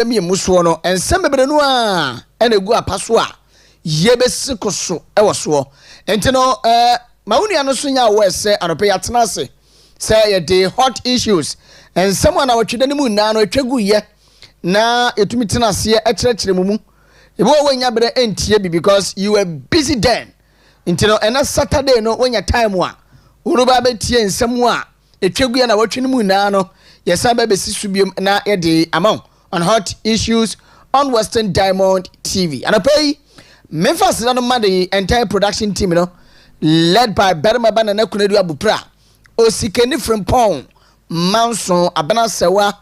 me muso no ensem bebre no a ena gu apaso a yebesi koso e wo so enti no maunua no so nya wo ese anope yatena ase say ye the hot issues ensem na wotwede ne mu na no atwagu ye na etumi tena ase e kyerɛkyerɛ mu ebo wonya bere entie bi because you were busy then enti no ena Saturday no wonya time a wonu ba betie ensem a etwagu ye na wotwe ne mu na no yesa ba besi subiom na ye de amount on hot issues on Western Diamond TV. And I pay Memphis no man the entire production team, you know, led by Okyeremaba na Kunedu Abupra. Osikeni from Pong, Manson, Abana Sewa,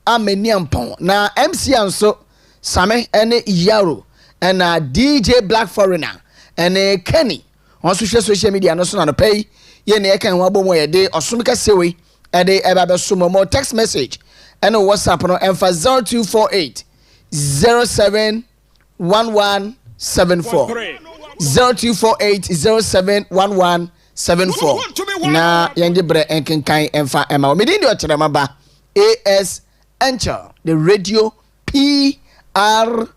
Ameniampong. Na MC Anso, Same ene Yaro, and DJ Black Foreigner, and Kenny. On social media, no son on pay. Ye ne kan wabo mo ye de osumika sewe, ede eba sumo more text message. And no WhatsApp no emfa 0248 071174 0248 071174 na yenge bre enkenkan emfa ema me din de Okyeremaba AS Enchill the radio PRO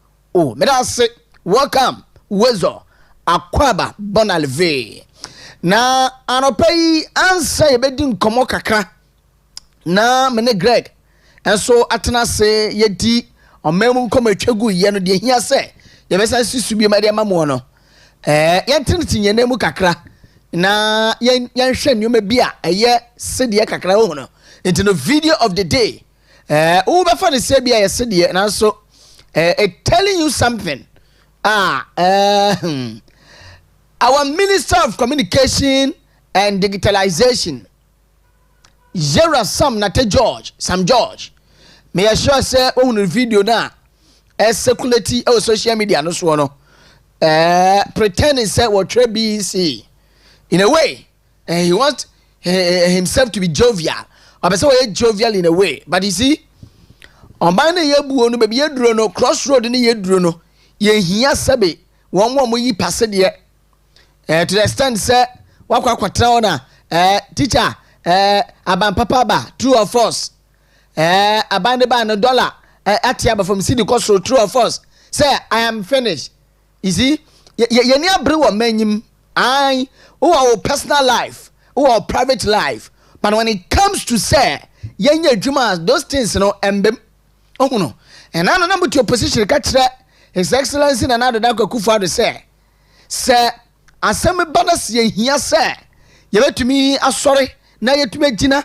me da say welcome wezo akwaba bonalve na anopai ansa yebedi nkomo kakra na me Greg enso atena se yedi omemu nkomo atwagu ye no de hia se yebesa sisu bi ma de mamo no yentene tinyene mu kakra na yenhwe nnyoma bi a eye sede kakra ho no into the video of the day wo be fa ne se bi a sede na so telling you something our Minister of Communication and Digitalization Zera Sam George may I sure say on the video now circulate on social media no so no pretending say what BC in a way he wants himself to be jovial or so jovial in a way but you see on by the yebu no baby yedro no crossroad ni yedro no ye hia sabe won mo yi passe de to the extent say wakwa kwatra na teacher aban papa ba true or false aban de ba no dollar atiaba from city cost true or false say I am finished you see ye ni abre wo manyim I who our personal life who our private life but when it comes to say yenye adwuma those things no embem no and I number to opposition ka kire his excellency na na da kwakufa do say asem banas ye hia say ye betumi asore na yetumi gina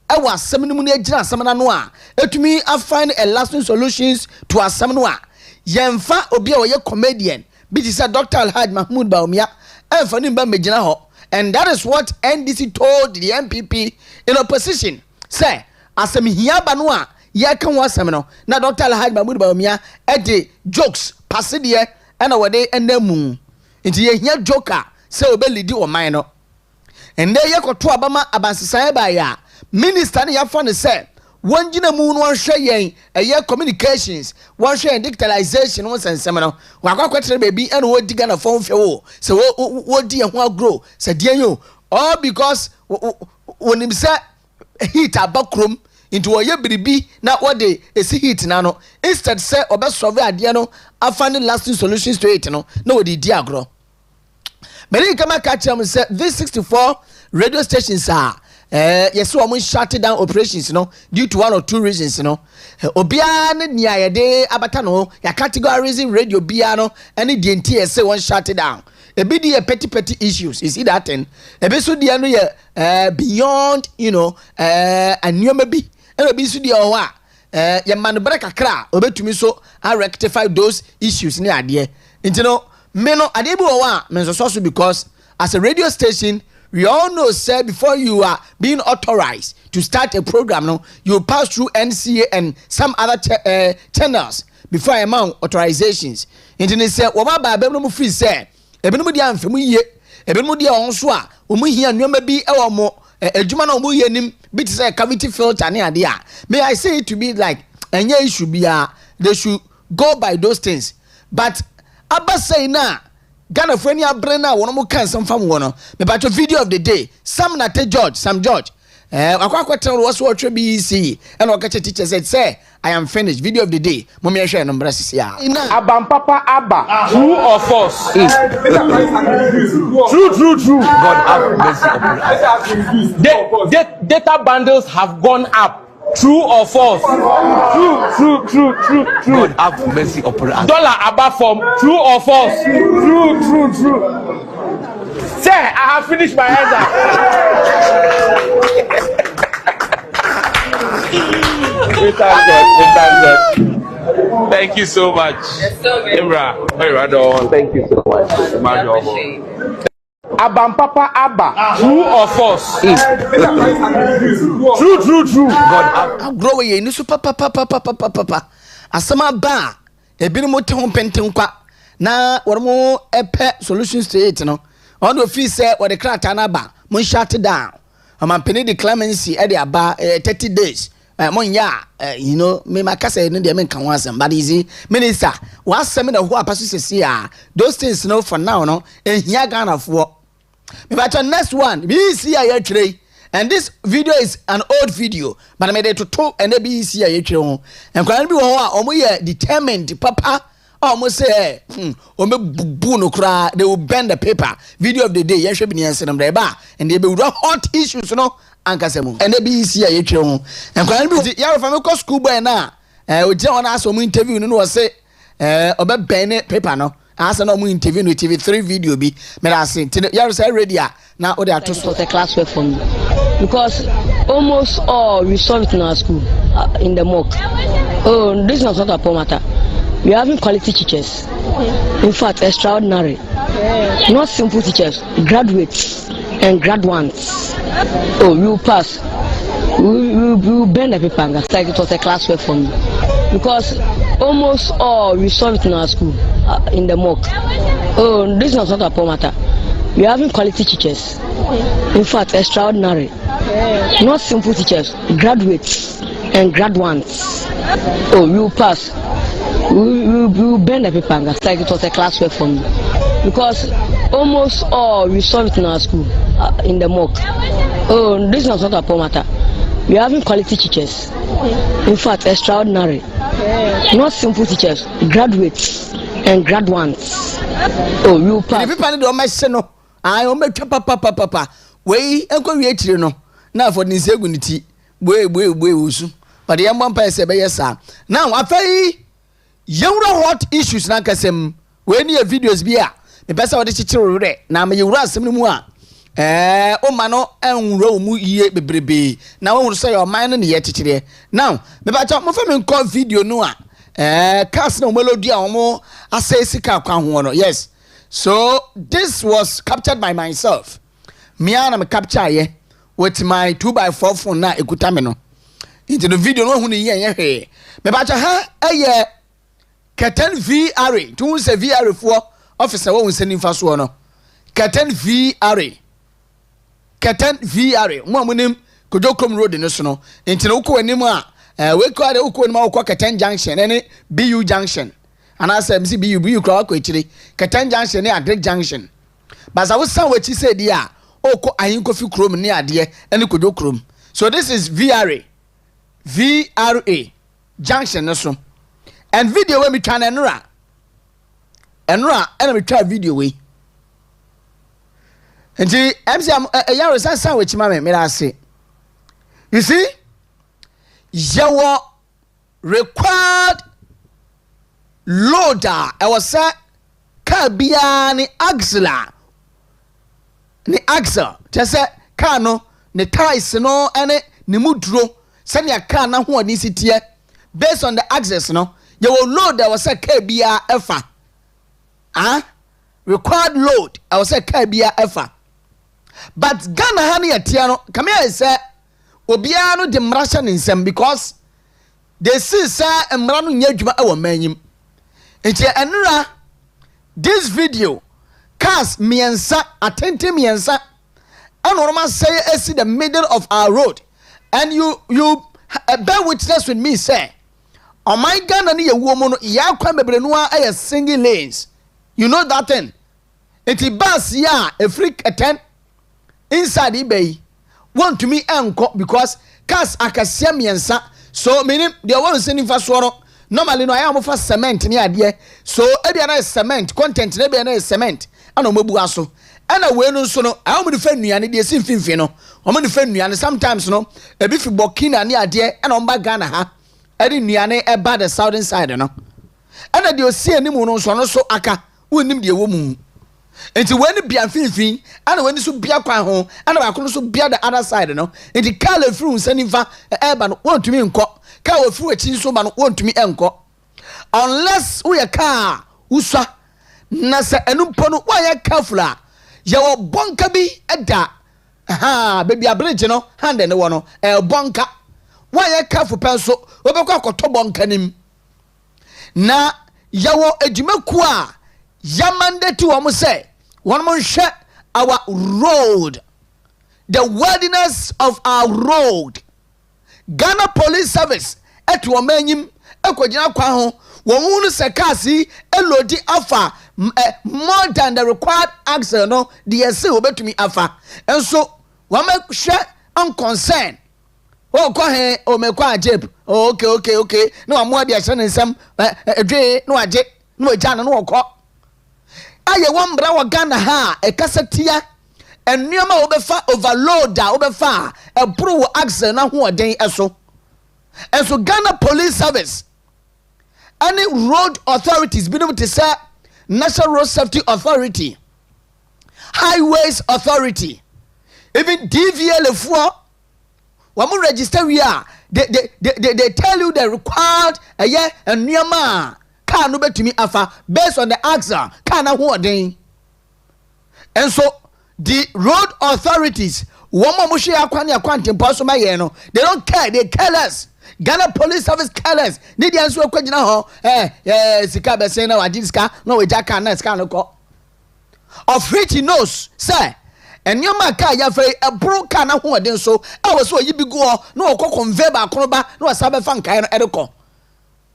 ewa asem no mu na gina asem na no a etumi find a lasting solutions to asem no a yemfa obi a ye comedian bi ti say Dr. Alhaji Mahmoud Baumia emfa ni mba megina ho and that is what NDC told the MPP in opposition say asem hia ba no a ye kan wa asem no na Dr. Alhaji Mahmoud Baumia e de jokes passe de e na wode enamu nti ye hia joker say obelidi o man no and there ye koto abama abansesan ba ya minister ne yafa ne say won gina mu no hwe yen eye communications won hwe digitalization won sensem no wakwakwatre baby and wo diga na phone fe wo say wo di ho agro say die yo all because wonim say heat abakrom into wo ye biribi na wo de esi heat na no instead say obesolve ade no afande lasting solutions to it no na wo di agro. But you come catch them say this 64 radio stations are yes so we shut down operations you know due to one or two reasons you know obia ne nia ye de abata no ya categorizing radio bia no any the entire say one shut it down e be the petty issues you see that thing e be so dia no ye beyond you know anyoma bi e be so dia o a ye man break akra obetumi so I rectify those issues ni ade you know me no adebi wa me so because as a radio station we all know say before you are being authorized to start a program no you pass through NCA and some other channels before amount authorizations intini say wo ba ba no mu free say ebe no mu dia amfemu ye ebe no mu dia on so a o mu hia nneoma bi e wo mo adwuma na o mu ye nim bi ti say cavity filter ne ade a may I say it to be like enye issue bia they should go by those things but abasai na Ghana for any abrena one more can some fam one. Me patch video of the day. Sam George akwa tell was what BEC and okache teacher say I am finished. Video of the day. Mommy share number ya. Abam Papa Abba, true or false? True. God have mercy upon us. Data bundles have gone up. True or false? True. God have mercy upon us. Dollar Abba form. True or false? True. Sir, I have finished my answer. We thank God. Thank you so much. Imra, thank you so much. Abam Papa Abba, true or false? True. God have grow ye ni super papa. Asama ba ebi mo te ho penten kwa na wormo epe solutions to it no. On the fee say what the crack na ba mun shut down. Amampeni the clemency e dey aba 30 days. Mon ya you know me makasa no dey men kan wansam but easy minister wasem na ho apaso sesi a those things no for now no ehia Ghana for me but next one BC a yetire and this video is an old video but I made it to talk and the BC a yetire ho and kwan bi wo ho a omo ye determined papa almost say bubu no kra they will bend the paper video of the day yehwe bi ne yansem dem ba and they be hot issues no ankasemu and the BC a yetire ho and kwan bi ya fa me ko school boy na o je on aso mu interview no say obe ben paper no asa no mu interview no TV3 video bi me da say ya say ready na o dey to so the class work for me because almost all we saw it in our school in the mock. Oh, this is not a poor matter. We are having quality teachers. In fact, extraordinary. Not simple teachers, graduates and graduates. Oh, you will pass. We will bend the paper and like it was a class work for me. Because almost all we saw it in our school in the mock. Oh, this is not a poor matter. We are having quality teachers. In fact, extraordinary. Not simple teachers, graduates and graduates. Oh, you will pass. We will bend the paper and like it was a class work for me. Because almost all we saw it in our school in the mock. Oh, this is not a poor matter. We are having quality teachers. In fact, extraordinary. Not simple teachers, graduates and graduates. Oh, you pass. The people don't make sense. I will make papa. We enko we etire no. Na for ni seguniti. We usu. But the young say be yes sir. Now afei yewura hot issues na kasem. We ni videos bi a. Me pesa wode chichiro re. Na me yewura asem no mu a. O ma no enwura mu iye bebrebe. Na wo say your mind no ye chichire. Now me ba cha mo fa me call video no a. Cast no melody a omo asay sika kwa ho no. Yes. So this was captured by myself. Me and me capture ye with my 2x4 phone na ekuta me no. Into the video no hu ni ye hwe. Me ba cha ha eye Curtain VR. Tu se VR fo officer wo nsani mfa so no. Curtain VR. Curtain VR. Mo amunim Kojokrom road no so no. Into no ko anim a we ko ade ko anim a ko Curtain junction ene BU junction. And I said, BU crowd quickly, Catan Junction near Great Junction. But I was some what she said, yeah, I ain't coffee chrome near dear, and you could do chrome. So this is VRA Junction, also. And video when we try and we try video way. And see, MC, a yarrow sandwich, mammy, may I say. You see, Yawa required. Loader, I was say car bia ni axla ni axle just say car no ni ties no ene ni mudro send your car na ho ni sitie based on the axis no you will load I was say car bia efa required load I was say car bia efa but Ghana ha na yatia no come here say obia no de mrasha ni nsem because they see say mra no nya adwuma e wo manyim. Enra this video cars miensa attentive miensa and normal say see the middle of our road and you bear witness with me say oh my God and you woman ya kwa bebre no a single lanes you know that thing it bus ya a freak attend inside eBay want to me enko because cars akasia miensa so meaning they want sending for so normally no I am for cement ni ade so e dey na cement content na be na cement ana omabu aso ana we no so no I am the fan nuane dey sin finfin no o mo the fan nuane sometimes no e bi fi Burkina ni ade ana o mba Ghana ha e dey nuane e ba the southern side no ana dey o si animu no so aka wonim dey wo mu enti when bia finfin ana when so bia kwan ho ana ba kono so bia the other side no enti car le fru nsanifa eba no won tumi nko car we fru echi so ba no won tumi enko unless we car uswa na se enumpo no wa ya careful a ye wo bonka bi eda baby abridge no hand ne wo no bonka wa ya careful pen so obekọ akoto bonka nim na ye wo edwumaku a Yamande to say, one more share our road, the worthiness of our road. Ghana Police Service at Wamenyim, Equajana Kwaho, Wamunu Sakasi, Elodi Alpha, more than the required answer, no, the essay will be to me Alpha. And so, one make share unconcerned. Oh, go ahead, oh, me qua jib. Okay. No, I'm more the ascending some, no, I jet, no, Jana, no, call. Aye one bra wa Ghana ha e kasatia ennuama obefa overload a obefa e bro wo axle na ho oden eso enso Ghana Police Service any road authorities be able to say National Road Safety Authority, Highways Authority, even DVL for when we register we are they tell you the required ennuama car no betumi afa based on the axle car na ho oden. And so the road authorities woman mo share akwan akwante paso maye no they don't care, they careless. Ghana Police Service careless need the answer kwagina ho sika be say na wadi sika no we jaka na sika no ko of which he knows say and your man car ya fe a broker na ho oden so I was so yibi go no ko convey ba konoba no asabe fan kai no edeko.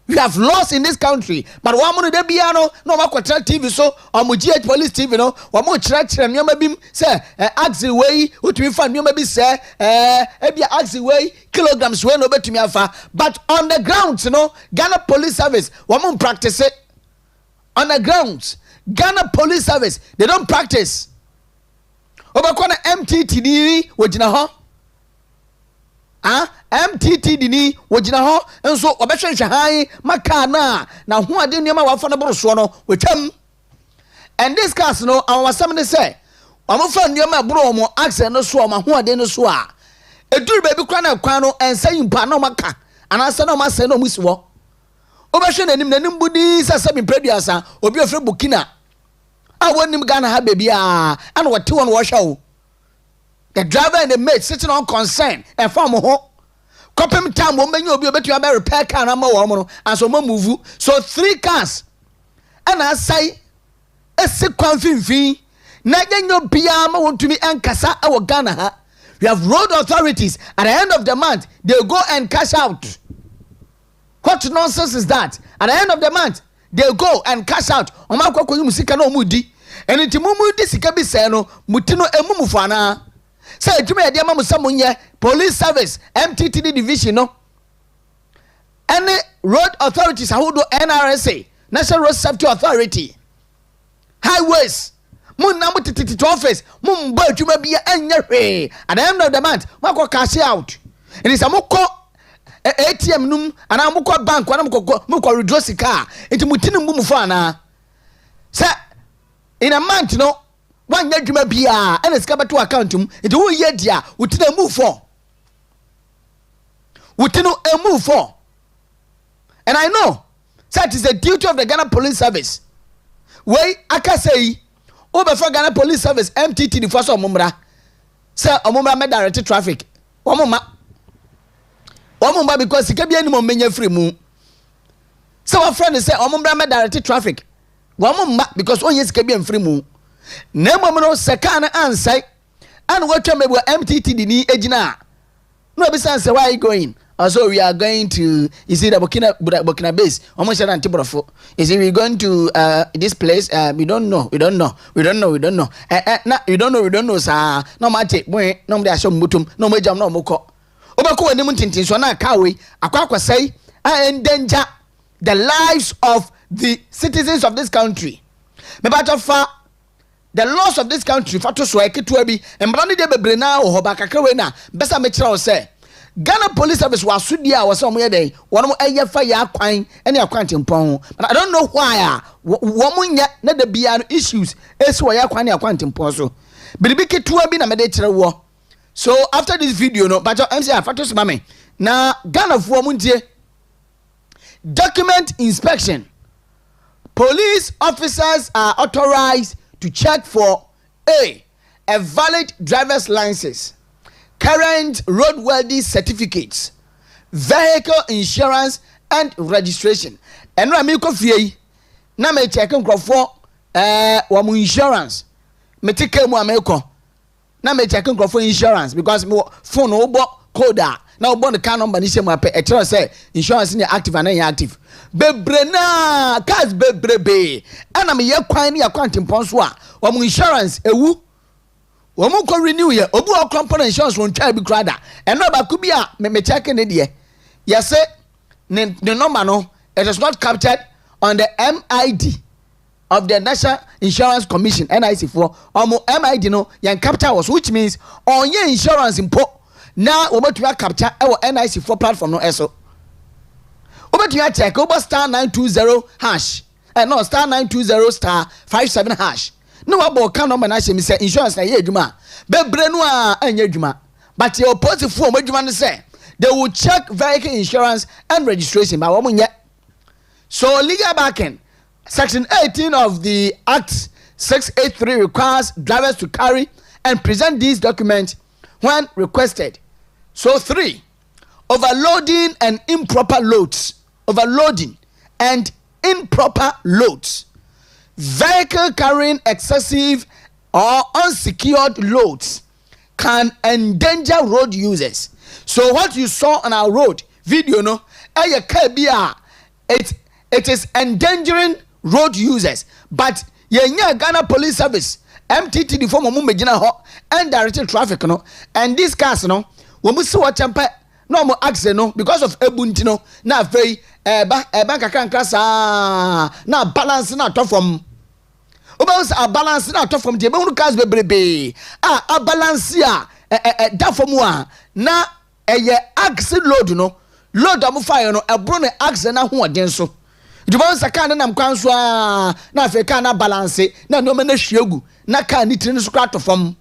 We have lost in this country, but one money de biano no makwatra TV so or GH Police TV no one more church nyoma bim say axe way utumi fa nyoma bi say ebia axe way kilograms we no betumi afa, but on the ground Ghana Police Service one more practice it on the ground. Ghana Police Service they don't practice. Obakona MTTD wojina ho MTTD ni wojina ho enso obehwehwe han maka na ho ade niam wa fa no boroso no wetwam. And this case no our somebody say omofa niam aboro mo accent no so ma ho ade no so a eduru ba bi kwa na kwan no ensa yimpa na maka anasa na masa na musiwo obehwe nanim budi sasa bi preduasa obi ofre Burkina wonim Ghana ha bebia ana wote won wo hwa. The driver and the mate sitting on concern and farm ho. Copim time when you be able to repair car and more and so move. So 3 cars. And I say a sequin fin. Nagan your piama want to me and Kasa our Ghana. We have road authorities at the end of the month, they'll go and cash out. What nonsense is that? At the end of the month, they'll go and cash out. Omako musika no mudi. And it mumu disikabi seno mutino emumufana. Say to me, dear Mamma Samunya, Police Service, MTTD Division, no. Any road authorities, how do NRSA, National Road Safety Authority, Highways, Moon number to office, Moon Bird, you may be at the end of the month, Marco cash out. And it's a moko ATM num, and I'm moko bank, when I'm moko redress the car, into Mutinum Mumufana. Sir, in a month, no. One year you may be and it's covered to account him. It will yet ya, would you move for? Would you move for? And I know that is the duty of the Ghana Police Service. Wait, I can say, over for Ghana Police Service, MTT the first of Mumbra. Sir, Omumba made directed traffic. One because he can be any more many free moon. So our friend said, Omumba made directed traffic. One because one yes can be in free moon. Nemono sekana ansai and what you may MTTD ni ejina. No be say why are you going? Also, we are going to, you see, the Burkina base, almost an antibrofo. You see, we're going to this place, we don't know, sir. No matter, no matter, some mutum, no major, no moko. Obako and Muntin, so now, Kawi, Aqua say, I endanger the lives of the citizens of this country. Me bato fa the laws of this country fato so eketua bi embrande de bebrena o hobakakrewe na besa me kira o say Ghana Police Service was sudi a was omo yeden wono eye fa ya kwan ene akwantempon but I don't know why womo nya na da bia no issues esi wo ya kwan ne akwantempon so biribi ketua bi na me de kire wo. So after this video no but MC fato so mame na Ghana fo mo ntie document inspection. Police officers are authorized to check for a valid driver's license, current roadworthy certificates, vehicle insurance and registration. And when I go fie, na me check for wamu insurance. Me take mu ameko. Na me check for insurance because me phone obo coda. Now born the car number ni shemu ape e tell say insurance ni active and inactive. Bebre na cars bebrebe ana me ye kwan ni akwantempon so a wo insurance ewu wo mu ko renew ye obu okrampo insurance won twa bi krada eno ba ku bi a me check ne de ye say the number no it is not captured on the MID of the National Insurance Commission NIC for MID no yan capture was, which means on your insurance impo now we want to capture our NIC4 platform no eso. We want to check over star 920 hash. No star 920 star 57 hash. No about can number na say insurance na ye adwuma. Bebre no a anya adwuma. But your positive form adwuma no say they will check vehicle insurance and registration but we nyɛ. So legal backing section 18 of the Act 683 requires drivers to carry and present these documents when requested. So 3, overloading and improper loads. Overloading and improper loads. Vehicle carrying excessive or unsecured loads can endanger road users. So what you saw on our road video, no, it is endangering road users. But Ghana Police Service, MTT, the form of Mumejina Ho, and directed traffic, no, and these cars, no. When we see what temper no more accident no because of ebuntino na very bank account class na balance na top from about a balance na top from the be cars bebrebe a balance ya that from one na accident load no load am fire no ebro na accident na ho oden so the bounce can na kwan so na fe kan na balance na no me na hwiegu na kan ni tiri so kra from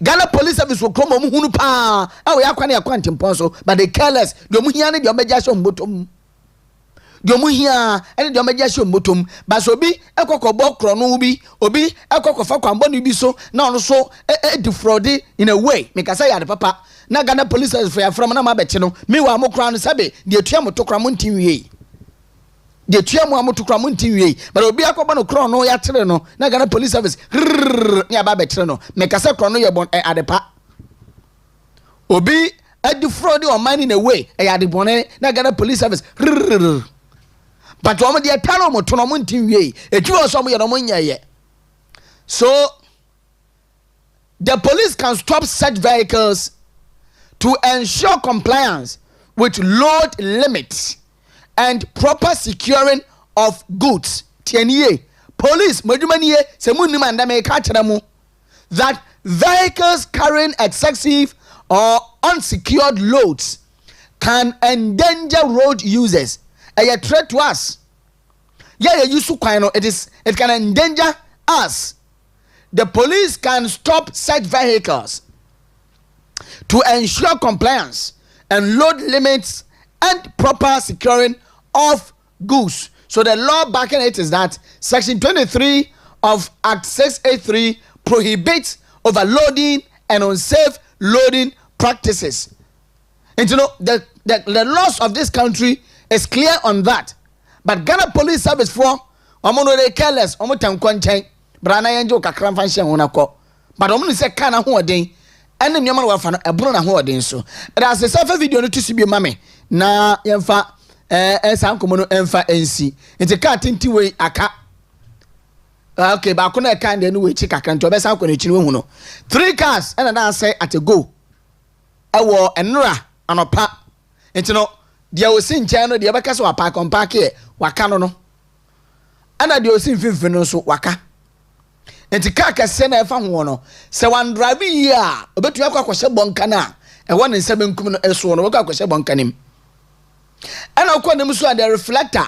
Ghana Police Service will come hunu pa we akwane akwantempon so but they careless de mu hia ne de omeja so mbotom de mu hia ene de omeja so mbotom but so bi ekokobọ kro no bi obi ekokofa kwambo no bi so na ono so defraud in a way make say ya papa na Ghana Police Service for ya from na ma beche no me wa mo kra no sabe de atua mo to kra mo ntin wie de atua mo amotokra mo ntin wie but obi akọba no kro no ya tere no na Ghana Police Service ya ba betre no me kasa kro no ye bon adepa obi defraud on money in a way ya de bon na Ghana Police Service but o mo de talo mo to no mo ntin wie etuo so mo ye no mo nyaye. So the police can stop such vehicles to ensure compliance with load limits and proper securing of goods. Tieniye police modumaniye se munnim andame ka kire mu that vehicles carrying excessive or unsecured loads can endanger road users. A threat to us. Yeah, you kwan no it can endanger us. The police can stop such vehicles to ensure compliance and load limits and proper securing of goods. So the law backing it is that section 23 of Act 683 prohibits overloading and unsafe loading practices. And you know the laws of this country is clear on that. But Ghana Police Service for omono they careless omo tankwanchen brana yenjo kakran fanshe wona ko. But omo se kana ho odin ɛne nneɛma no wafa no ɛbono na ho ɔden so ɛda sɛ safa video no to si bi mame na yɛmfa ɛsa nkomo no ɛmfa ɛnsi nti kaa tenti wei aka okay baako na ɛka ndɛ no wei chi kakra nti ɔbɛsa nkɔ n'akyi no hu no 3 cars ɛna na asɛ at a go ɛwɔ ɛnora anɔpa nti no deɛ osi nkyɛn no deɛ bɛka sɛ wapa kɔmpaake yɛ waka no no ɛna deɛ osi mfimfini no so waka nti kaa kɛseɛ na ɛfa ho no sɛ wan drive yi a obɛtumi akɔ akɔhyɛ bɔnka no a ɛwɔ ne nsa benkum no ɛso no wɔkɔ akɔhyɛ bɔnka nim ɛna ɔkɔ ne mu so a the reflector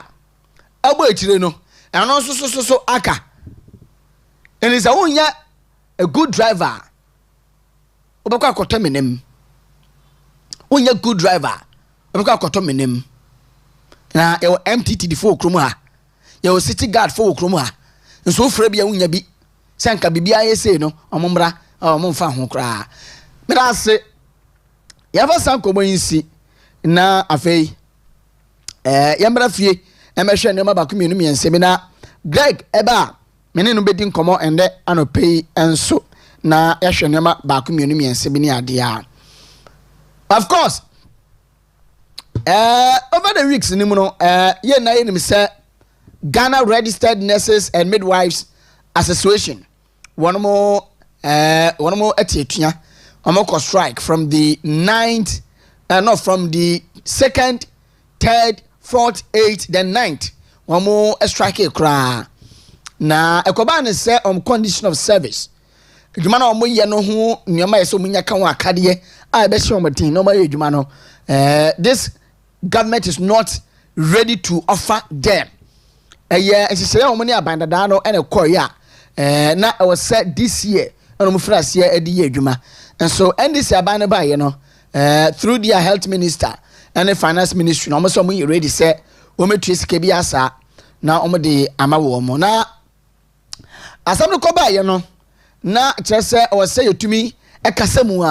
ɛbɔ akyire no ɛno nso so aka ɛni sɛ wonya a good driver wobɛkɔ akɔtɔ menem wonya good driver wobɛkɔ akɔtɔ menem na yɛwɔ MTTD fo okrom ha yɛwɔ city guard fo okrom ha nso ofra bia wonya bi sɛ nka bibia yɛ sei no ɔmommra ɔmomfa ho koraa mera ase yɛfa sa nkɔmmɔ yi nsi na afei yɛmmra fie ɛmɛhwɛ nneɛma baako mmienu mmiɛnsa bi na Greg ɛba a mene no bɛdi nkɔmmɔ ɛndɛ anɔpɛ yi nso na yɛhwɛ nneɛma baako mmienu mmiɛnsa bi ne adeɛ a of course over the weeks ni mu no yɛn na yɛnim sɛ Ghana Registered Nurses and Midwives Association one more etiatua one strike from the 9th no from the 2nd 3rd 4th 8th then 9th one more strike kra na ekoba ne say on condition of service adwuma na omo ye no ho nneema ye so munya ka ho akade a be hye omotin no ma ye adwuma no this government is not ready to offer them ehye omo ne abandada no ene koya na I was said this year and I'm afraid this year edi adwuma and so NDC abane ba ye no through their health minister and the finance ministry no so we ready say o metu sika bi asa na o de ama wo mo na asam no ko ba ye no na kire say I was say yetumi ekasemu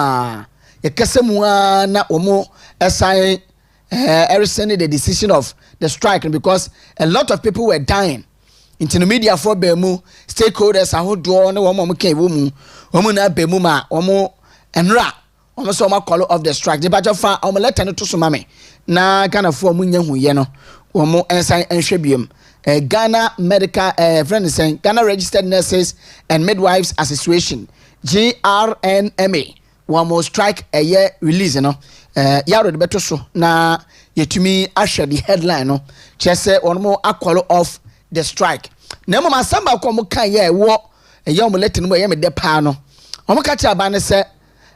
a na o mo assign rescinded the decision of the strike because a lot of people were dying into the media for bemu stakeholders ahodo ne wo mo kan wo mu na bemu ma wo mo enra wo so ma call of the strike the badge fa wo letter no to so mame na Ghana for mu nya hu ye no wo mo ensan enhwe biem Ghana Medical friend saying Ghana Registered Nurses and Midwives Association GRNMA one more strike a year release no yaro de beto so na yetumi ahwe the headline no chese one more call off the strike na mama samba ko mo kan ye wo ye mo letin mo ye me de pa no o mo ka cha aban se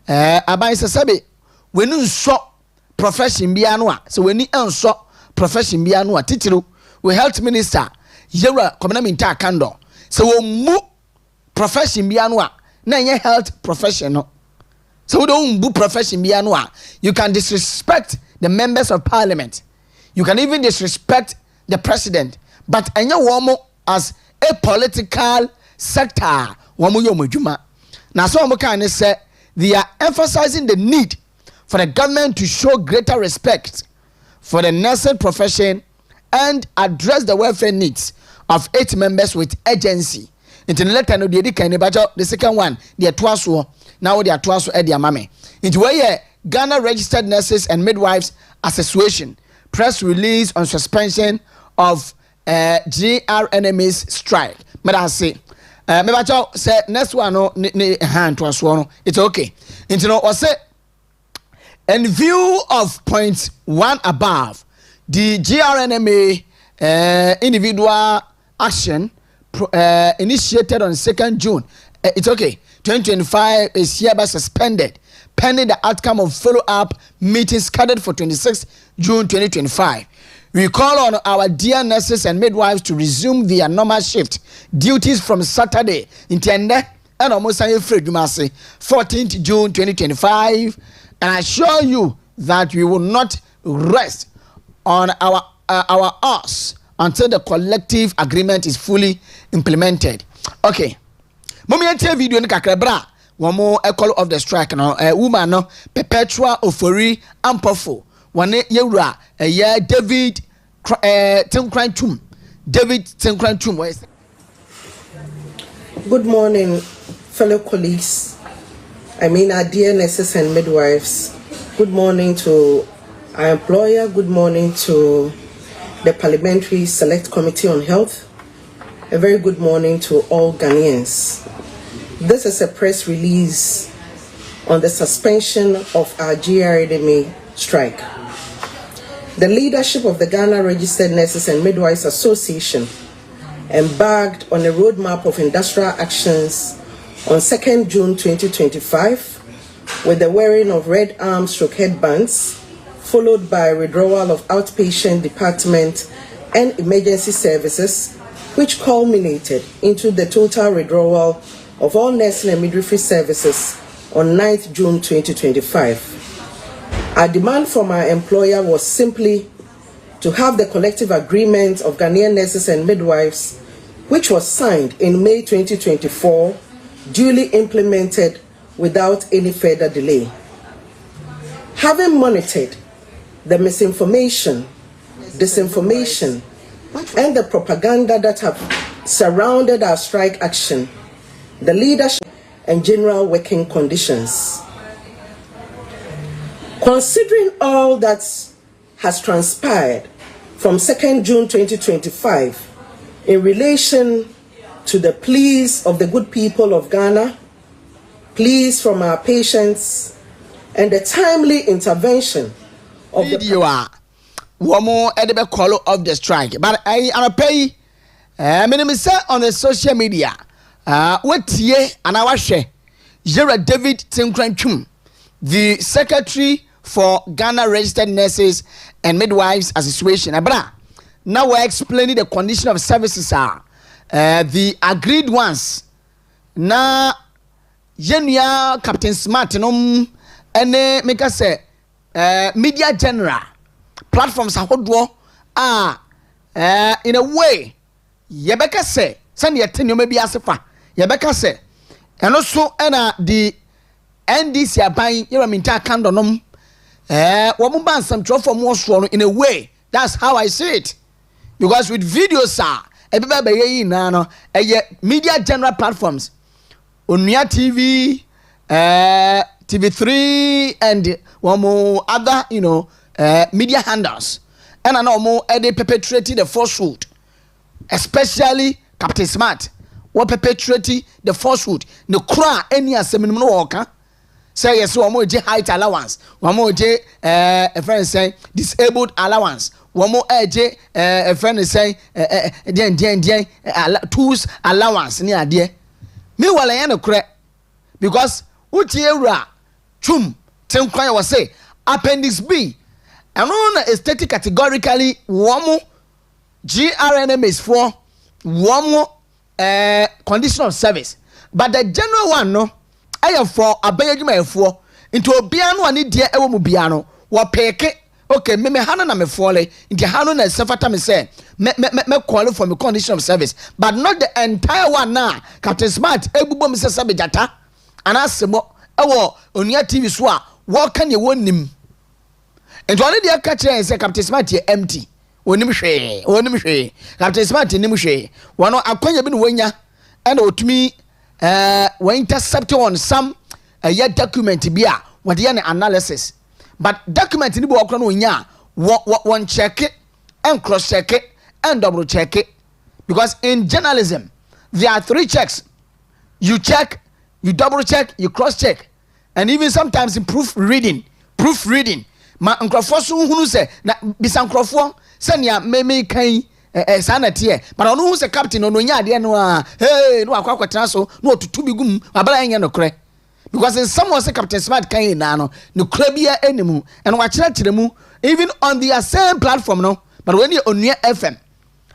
aban se sabe wenu nso profession bia no a se weni enso profession bia no a titiro we health minister yewra community akando se wo mu profession bia no a na nye health profession no so we don't bu profession bia no a you can disrespect the members of parliament, you can even disrespect the president, but anya womo as a political sector womo yomujuma. Now so womo can say they are emphasizing the need for the government to show greater respect for the nursing profession and address the welfare needs of 8 members with urgency. Into the letter no the second one the twaso now they are twaso e dia mame. Into where Ghana Registered Nurses and Midwives Association press release on suspension of GRNMA's strike. Meda say me ba cho say next one no hand twaso no it's okay. Into no say in view of point 1 above, the GRNMA individual action initiated on 2nd June, it's okay, 2025 is hereby suspended pending the outcome of follow-up meetings scheduled for 26th June 2025. We call on our dear nurses and midwives to resume their normal shift duties from Saturday and almost 14th June 2025, and I assure you that we will not rest on our arse until the collective agreement is fully implemented. Okay. Mommy video ni kakrebra one a call of the strike no woman no perpetual ofori ampofo one yewura David Tinkrantum. Good morning, fellow colleagues. I mean our dear nurses and midwives. Good morning to our employer. Good morning to the Parliamentary Select Committee on Health. A very good morning to all Ghanaians. This is a press release on the suspension of our GRDMA strike. The leadership of the Ghana Registered Nurses and Midwives Association embarked on a roadmap of industrial actions on 2nd June 2025 with the wearing of red arm/headbands, followed by withdrawal of outpatient department and emergency services, which culminated into the total withdrawal of all nursing and midwifery services on 9th June 2025. Our demand from our employer was simply to have the collective agreement of Ghanaian nurses and midwives, which was signed in May 2024, duly implemented without any further delay. Having monitored the misinformation, disinformation, and the propaganda that have surrounded our strike action, the leadership and general working conditions. Considering all that has transpired from 2nd June 2025 in relation to the pleas of the good people of Ghana, pleas from our patients, and the timely intervention of video one more edible call of the strike. But I pay say on the social media what ye and our share Jera David Tinkranchum, the secretary for Ghana Registered Nurses and Midwives Association. Abra, now we're explaining the condition of services are the agreed ones. Na Yenya Captain Smart and make us say media general platforms ahodwo in a way yebeka say send your tenure maybe asefa yebeka say and also the NDC are buying Yeraminta Kandonom woman ban some trophy more strong in a way. That's how I see it. Because with videos media general platforms Unia TV, TV3 and one more other media handles, and I know more they perpetrating the falsehood, especially Captain Smart what perpetrating the falsehood no cry any assembly worker say yes one more height allowance, one more a friend say disabled allowance, one more a friend is saying tools allowance near dear. Meanwhile, I am correct because Okyeremaba chum Tenkwan was say appendix B and on a static categorically one more GRNM is for one more condition of service, but the general one no I am for a bayajuma for into a piano and it dear ewo mubiano wa peke okay me hana na me fole into hano na sefata me say me call for me condition of service, but not the entire one na Captain Smart ebubo me say sabejata anasemo ewo onia TV so a wo kan ye wonim and one dey catch say Captain Smart ye empty onim hwe Captain Smart nim hwe wono akwanya bi no wanya and otumi we intercept on some document bi a what the analysis, but document ni be okra no nya one check it and cross check it and double check it, because in journalism there are 3 checks: you check, you double check, you cross check, and even sometimes in proofreading ma nkrofo so hunu se na bisa nkrofo se nia me kan sanate but onu se captain no nya ade no hey no akwakwatena so no otutu bigum abala nya no kre, because in someone say Captain Smart kan na no kra bia enimu and wa kire mu even on the same platform no, but when you on FM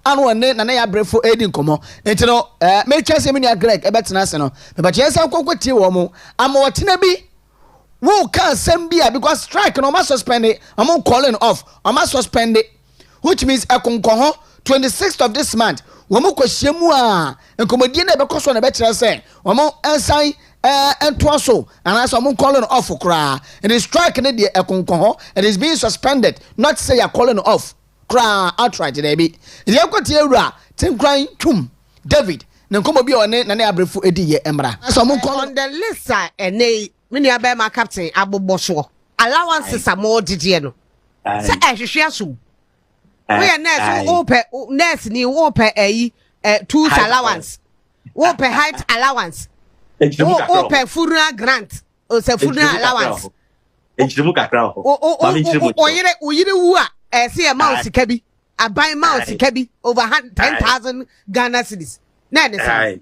anu one na ya brefo edin komo enti no me chance me nia Greg ebetena se no but chance akwakwati wo mo amawotena bi wo can send bia because strike no ma suspend it, I'm calling off, I'm suspend it, which means a konkoho 26th of this month womo kwahyiemu a enkomodie na bekoso na betire say womo ensan entoaso and so womo calling off kra, and the strike na de ekonkoho and is being suspended, not say you calling off kra outright there be the akwati ewura Tenkwan twum David na nkomo bi one na abrefu edi ye emra so womo calling on the list ene mini abe ma captain aboboso allowances are more didieno say ehwehwe asum we nurse open nurse ni open tools allowance open height allowance open funeral grant o say funeral allowance Enchill kakra ho oyire wu a say e ma osika bi aban ma osika bi over 10,000 Ghana cedis na ne say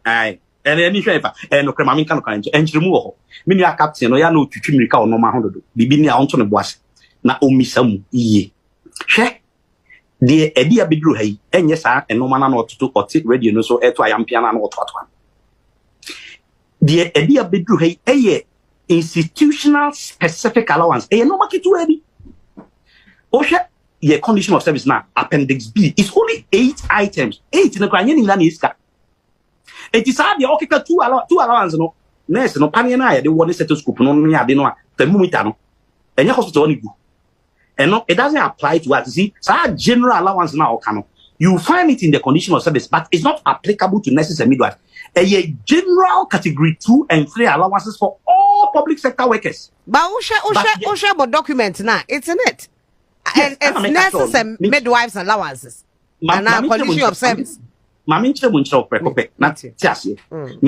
ai any hwefa no krema min kan kan Enchill mu ho me nua captain no ya na otwitwi mirika ono ma hododo bibi ni a onto ne boase na omisamu iye hwe de edi abedru hayi enye sa enoma na ototo oti radio no so eto ayampia na ototo de edi abedru hayi eye institutional specific allowance no maketu edi ohwe ye condition of service na appendix B is only 8 items 8 na kwanye ni na iska eti sa de okeka two allowance no nurse no pane na ya de woni stethoscope no ya de no a thermometer no enye hospital ni gu and it doesn't apply to us. See, so our general allowance now, you find it in the condition of service, but it's not applicable to nurses and midwives. A general category 2 and 3 allowances for all public sector workers. But Usha about documents now, it's in it. Yes, it's nurses and midwives allowances. And our condition of service. Me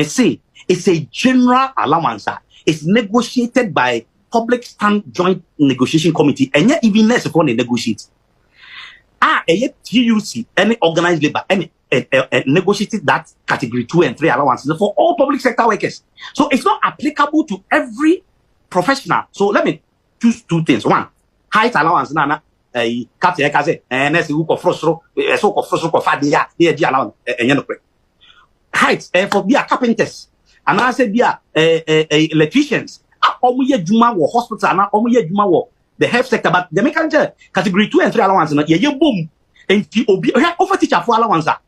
say it's a general allowance. It's negotiated by Public Stand Joint Negotiation Committee, and yet even less upon they negotiate. TUC, any organized labor, any negotiated that category 2 and 3 allowances for all public sector workers. So it's not applicable to every professional. So let me choose two things. One, height allowance, nana, captain kaze, and as you go frostro, so go frostro go fadia, the allowance, and height for be a carpenters, and I said be a electricians. Omuye juma wo hospital na omuye juma wo the health sector, but the mechanical category 2 and 3 allowance na ye boom enti obi offer teacher for allowance a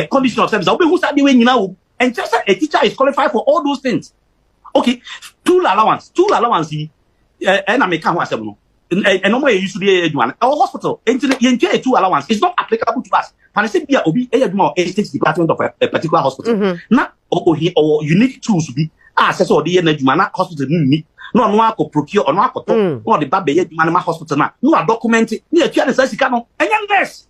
condition of service obi who start the way nyina wo and just a teacher is qualified for all those things. Okay, tool allowance and I make ho asem no and no more used to be juma our hospital enti ye two allowance is not applicable to us. Pan say bia obi juma or state department of a particular hospital na or unique tools be access or the na hospital ni no procure or no akoto or the babe ye na hospital na no document ni atua ne sika no enya nurse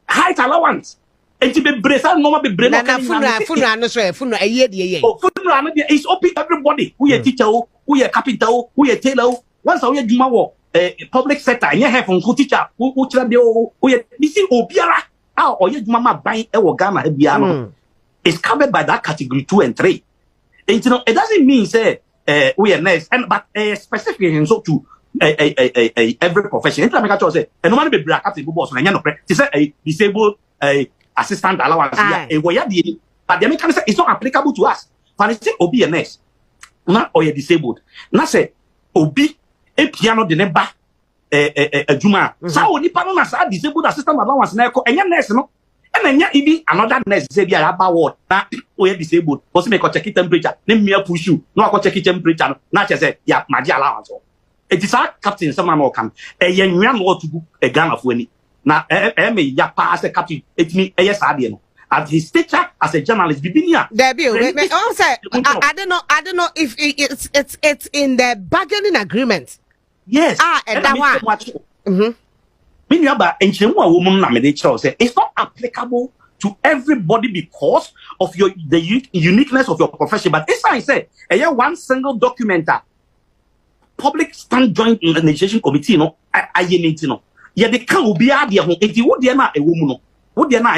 height allowance enti be bresa no ma be bre no funra no so funra eye de ye funra no is open everybody who ye teacher who ye carpenter who ye tailor once we juma wo public sector enya have on teacher who kira de who ye bisi obiara or ye juma ma ban e wo Ghana e bia no is covered by that category 2 and 3. And you know, it doesn't mean say we are nice, but specifically so to every profession. Say, and no man be black at the boss. Say a disabled assistant allowance. But the American say it's not applicable to us. For instance, obi a nurse, not or disabled. Now say obi a piano the neighbor a juma. So oni pa no na disabled assistant allowance na ko enya nurse no. And then even another nurse say be about what that we disabled. Also make check temperature. Name me push you. No I check temperature. Not just say yeah, my allowance. It is our captain. Someone more come. A young man want to book a gun of winning. Now me ya pass the captain. It me yes I as his teacher as a journalist. Bibinia. There be. I don't know if it's in the bargaining agreement. Yes. And that one. It's not applicable to everybody because of the uniqueness of your profession. But as I said, one single document, Public Stand Joint Negotiation Committee, no, yeah, they can't be out there. If you would na a woman, would na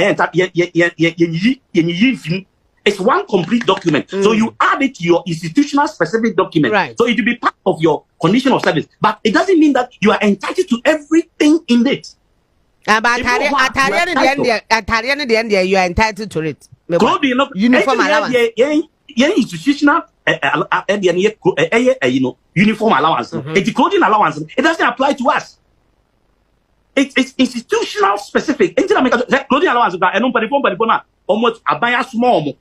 it's one complete document. So you add it to your institutional specific document. Right. So it will be part of your condition of service. But it doesn't mean that you are entitled to everything in it. But at the end, you are entitled to it. Uniform allowance. Institutional uniform allowance. It's clothing allowance. It doesn't apply to us. It's institutional specific. Clothing allowance. Almost a small.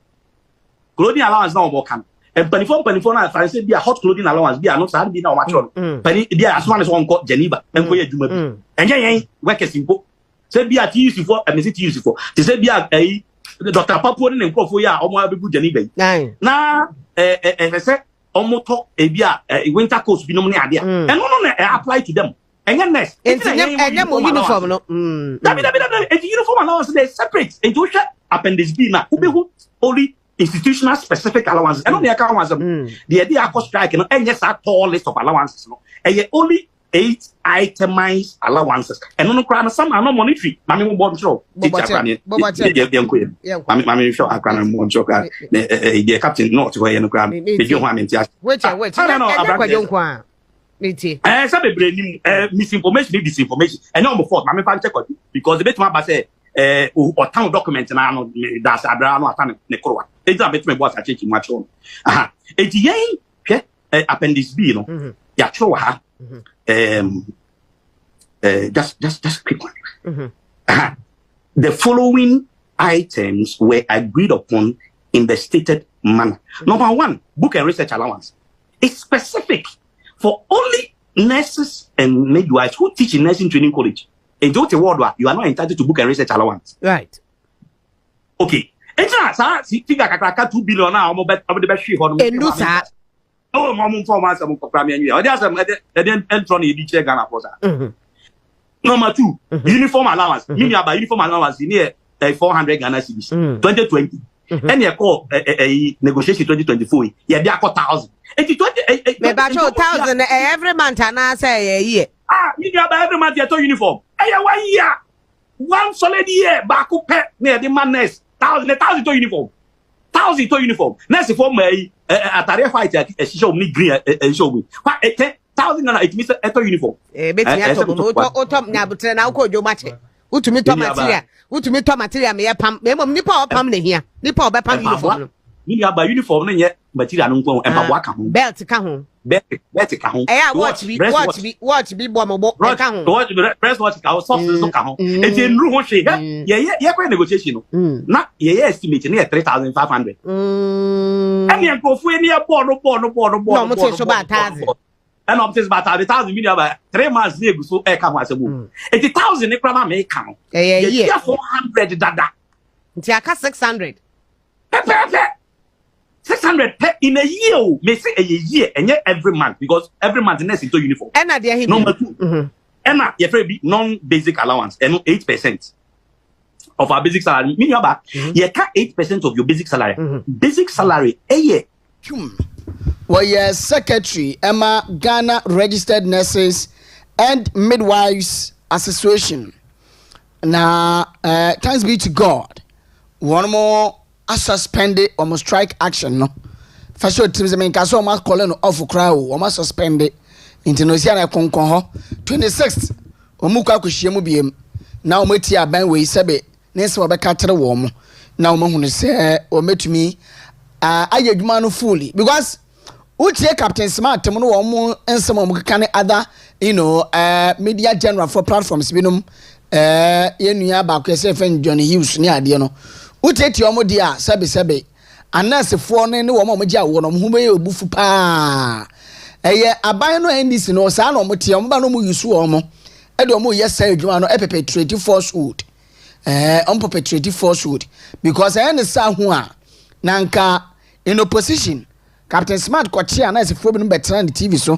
Clothing allowance now more can. And penny na fancy be a hot clothing allowance be not sad be now mature. Penny be as one as one called Geneva and go Juma. And yeah, workers in book. Say be at use for and is it use for. To say be a Dr. Papuan and Kofoya or more people Geneva. Now, I said, omoto ebia winter coats bi no ne ade and no apply to them and next uniform no that uniform allowance they separate and you appendix B na ubehu only institutional specific allowances and only account was the idea of strike no and yes a tall list of allowances no and only 8 itemized allowances and no crime some are not monetary mami mo bon show teacher crane mami show akran mo show ka the captain not where no crime be jo ho amenti wait kwa meti say be brain misinformation disinformation and no fault mami fan check because the bet ma ba say o town document na no that's abra no atan ne krowa e ja bet me boss a check mu acho aha e di yen hwe appendix B no ya cho ha just quick one. The following items were agreed upon in the stated manner. Number 1, book and research allowance. It's specific for only nurses and midwives who teach in nursing training college. In the world, you are not entitled to book and research allowance. Right. Okay. Figure 2 billion now. Oh, mom for my some program and there's some entron check Ghana for that. Number 2, uniform allowance. Meaning about uniform allowance near 400 Ghana cedis. 2020. And you call a negotiation 2024. Yeah, they are 1,000. 1,000 every month and I say a year. You have every month your uniform. Hey, 1 year. 1 solid year back up near the madness. 1,000 to uniform. 1,000 to uniform. Next for me atare fight a show me green show me. What 10,000 na it means a uniform. Beti ya to otom nya butre na ko jo match. Utumi to material me pam me mom nipa opam na hia. Nipa obepam uniform. Ni ya ba uniform na ye material no nko e pa bo aka ho. Belt ka ho. Belt ka ho. Watch be bo mo bo ka ho. Watch ka ho socks so ka ho. E ti nru ho hwe ye kwa negotiation no. Na ye estimate na 3,500. Any enkofu eni e bo no. No mo te so ba 1,000. And up to about 1,000 million about 3 months nego so e ka ho asebu. 80,000 e kra me ka ho. Ye 400 dada. Nti aka 600. 600 in a year. May say a year and yet every month because every month next into uniform. And at the number 2. And you very non-basic allowance and 8% of our basic salary. Meaning about you can 8% of your basic salary. Basic salary a year. Well, yes, Secretary Emma Ghana Registered Nurses and Midwives Association. Now, thanks be to God. One more. I suspended almost strike action no first teams me nka so almost call no off cry o almost suspended international na konkon ho 26th omuko akohie mu biem na omati aban we sebe nese obeka tere wo mo na omahunu se ometumi ayadwuma no fully because utie Captain Smart mo no wo mo ensem omukaka ne other media general for platforms binum yenua ba ko se fen John Hughes ni ade no uteti omo dia sebe anasefo no ne wo mo gya wo no mo be obufu pa eye aban no NDC no sa na omo tie omo ba no mo yusu omo e de omo yes say adwuma no perpetrate falsehood on perpetrate falsehood because ne sa ho a nanka in opposition Captain Smart kwachi anasefo bi no betra na TV so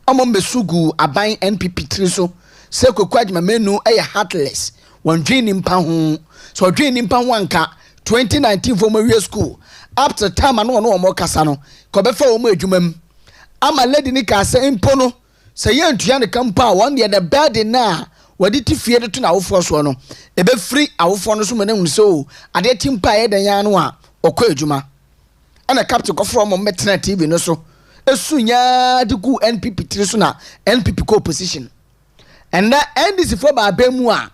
omo mbesugu aban NPP 3 so se kokwadima menu heartless one dream nimpa ho so dream nimpa ho anka 2019 for my school up to time no mo kasa no ko be fa o mo adwumam ama lady ni ka se impo no se ye ntua ne kampa one day the bed na wadi ti fie de to na awofo so no e be free awofo no so me na hu so ade timpa ye dan ya no a okọ adwuma ana captain ko from metna TV no so esunya de ku NPP 3 so na NPP co position and that NDC for ba bemu a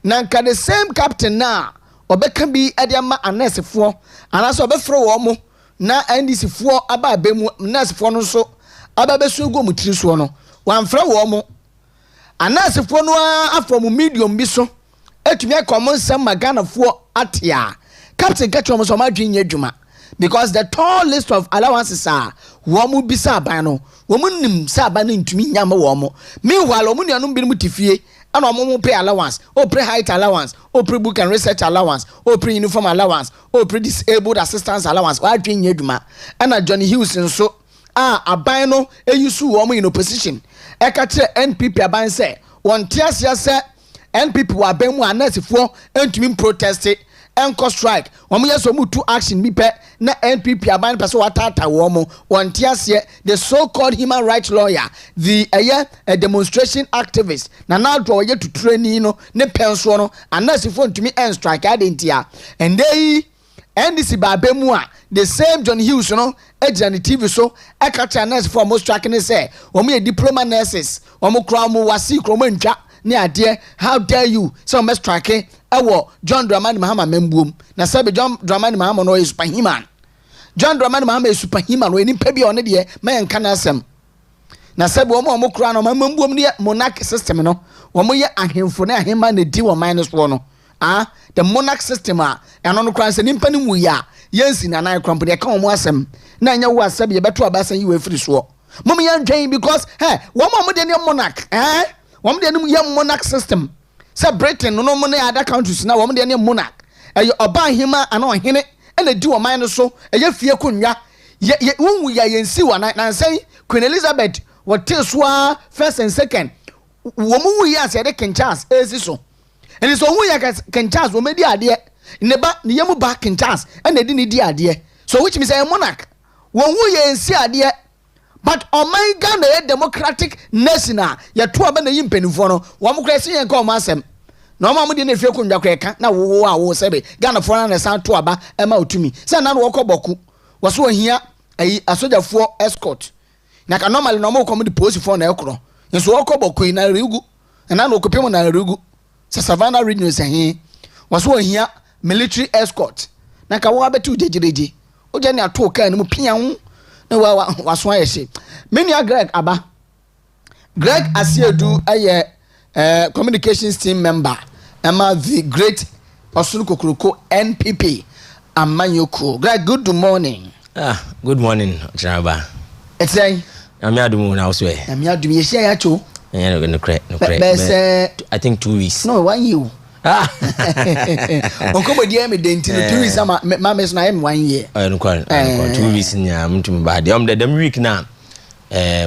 nanka the same captain na obeka bi ediama anesefo anaso obefro wo mo na NDC fo aba bemu anesefo no so aba besu go mutiri so no wanfra wo mo anesefo no afro mu medium bi so etumi akomo nsam magana fo atia captain catch wo so ma dwen adwuma because the tall list of allowances are wo mu bisa aban no wo mu nim sa aban ntumi nyama wo mo meanwhile wo mu nuanom bi mu tifie and omo pay allowance or pay height allowance or pre book and research allowance or pre uniform allowance or pre disabled assistance allowance or adwin yeduma and Johnny Hughes so aban no eyusu wo in opposition e ka kire NPP aban say won tiasia say NPP wa aban mu anasifo entumi protest enko strike won yeso mu to action bi pe na NPP aban pese watata wo mo won tiasia the so called human rights lawyer the a demonstration activist na do ye to training no ne penso no anasifo entumi en strike adentia and they NDC ba mu a the same John Hughes no ejani TV so e ka cha nurse for most tracking say omo ye diploma nurses omo kra mo wasi kromo ntwa ne ade how dare you so me strike ewo John Dramani Mahama membuom na sabe John Dramani Mahama no is superhuman John Dramani Mahama is superhuman we ni pa bi one de me enka na asem na sabe omo kra no membuom ne monarch system no omo ye ahemfo na ahema na di wo minus 1 no the monarch system eno no kran se nimpa ni mu ya yensi na nan krampo de ka omo asem na nya wo asem ye beto abasan yi we firi so mom yan twen because wo mo de ne monarch wo mo de ne ye monarch system say Britain no mo na other countries na wo mo de ne monarch oba hima ana ohene ena di wo man no so ye fie konwa ye wonwu ya yensi wa na say Queen Elizabeth what so first and second wo mu ya say de King Charles ezi so and so who ya King Charles wo medi ade neba ne yemu ba King Charles and they didn't di ade so which means a monarch wo hu ye nsi ade but oman Ghana a democratic nation ya to aba na yimpanifo no wo mo kresi yen ka o masem na o ma mo de na fie ko ndwa kreka na wo sebe Ghana fo na san to aba e ma otumi se na wo koboku wo so ohia ayi asojafo escort na ka normally no mo ko mo de police fo na ekro nso wo koboku na rigu na no kopem na rigu se Savannah region se hin wo so ohia military escort na ka wo abetu jejereje o je ne ato ka ni mu pia ho na wa so ayese menu Greg aba Greg Asiedu aye communications team member ama the great Osunu Kokoroko NPP Amanyoko. Greg, good morning. Good morning Okyeremaba. It's say I'm yadumu na oswe. I'm yadumu ye share ya cho. No correct. I think 2 weeks. No, 1 year. Onko dia me denti no 2 weeks ama mama so na am 1 year. No correct. 2 weeks nya mutumi ba de dem week na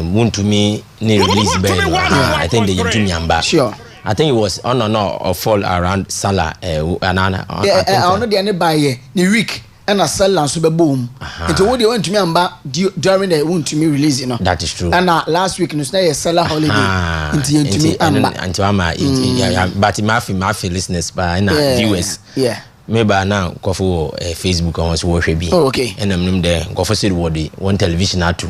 muntumi ne release ben. I think they yintumi amba. Sure. I think it was on or fall around Salah anana. I ono de ne buy ye the week and a Salah so be boom. Into what they want to me amba during the want to me release, you know. That is true. And last week no say Salah holiday into me amba. Into ama but my listeners by na viewers. Yeah. Maybe now go for Facebook on so worship be. Oh, okay. And I'm there go for said one television to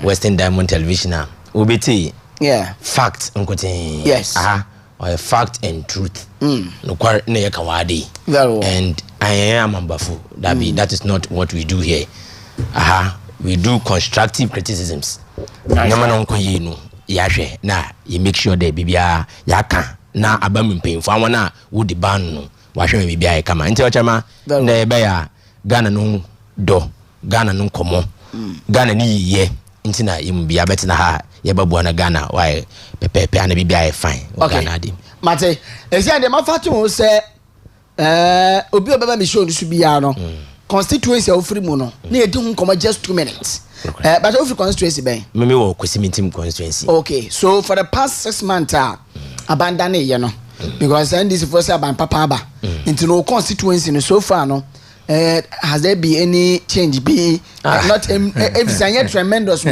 Western Diamond Television obeti. Yeah. Fact unkote. Yes. Or fact and truth. No kwar na yakawadi. And I am ambafu. That is not what we do here. We do constructive criticisms. Nyama na nko yenu yahwe na you make sure that bibia yaka na abamu mpemfo amana wo di ban no wahwe bibia e kama nti ochama na ebe ya Ghana no do Ghana no komo Ghana ni ye nti na yimbia betina ha ye babu na Ghana why pepepe ana bibia e fine Ghana di mate esi ade mafatu mo se obi obeba me show nsu bia no constituency of free mu no na edi hu komo just 2 minutes. But of constituency ben me wo kwesimintim constituency. Okay, so for the past 6 months abandon you know because this for say aban papa aba into no constituency no so far no has there been any change be not if tremendous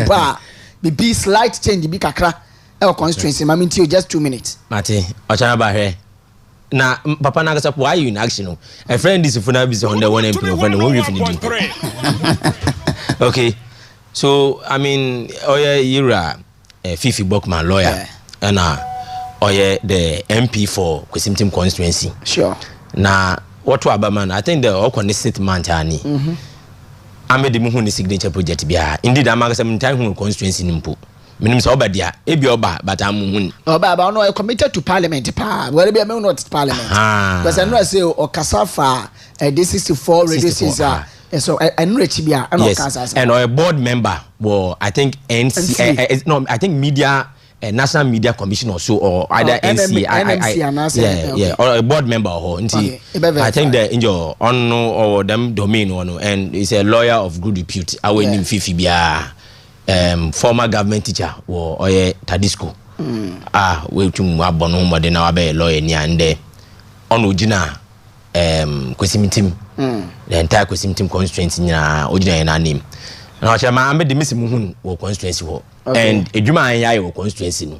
be slight change be kakra our constituency mama until just 2 minutes. Mate Okyeremaba here na papa na gasa why you in action no a friend this for na be on the one MP no friend won refund do. Okay. So I mean Yira Fifi Bokman lawyer and the MP for Kwesimtim constituency. Sure. Na what to abaman I think the okon statement ani. Ame de muhu ni signature project bia. Indeed amaga some time hu constituency nimpo. Minim so obadia ebi oba but amuhu. Oba no committed to parliament pa. Where be me not parliament. Because I know I say Okasafa D64 reduces so I know Chibia and a board member well I think NC no I think media National Media Commission or so or either NC or a board member or I think the in your or them domain one and it's a lawyer of good repute I will name Fifi bia former government teacher wo oye Tadisco we tum abono mo de na wa be lawyer ni ande ono gina kwesimitim the entire kwesimitim constituency nyina ogina na name na Okyeremaba ambe de misimu hun wo constituency wo and edwuma an yaye wo constituency no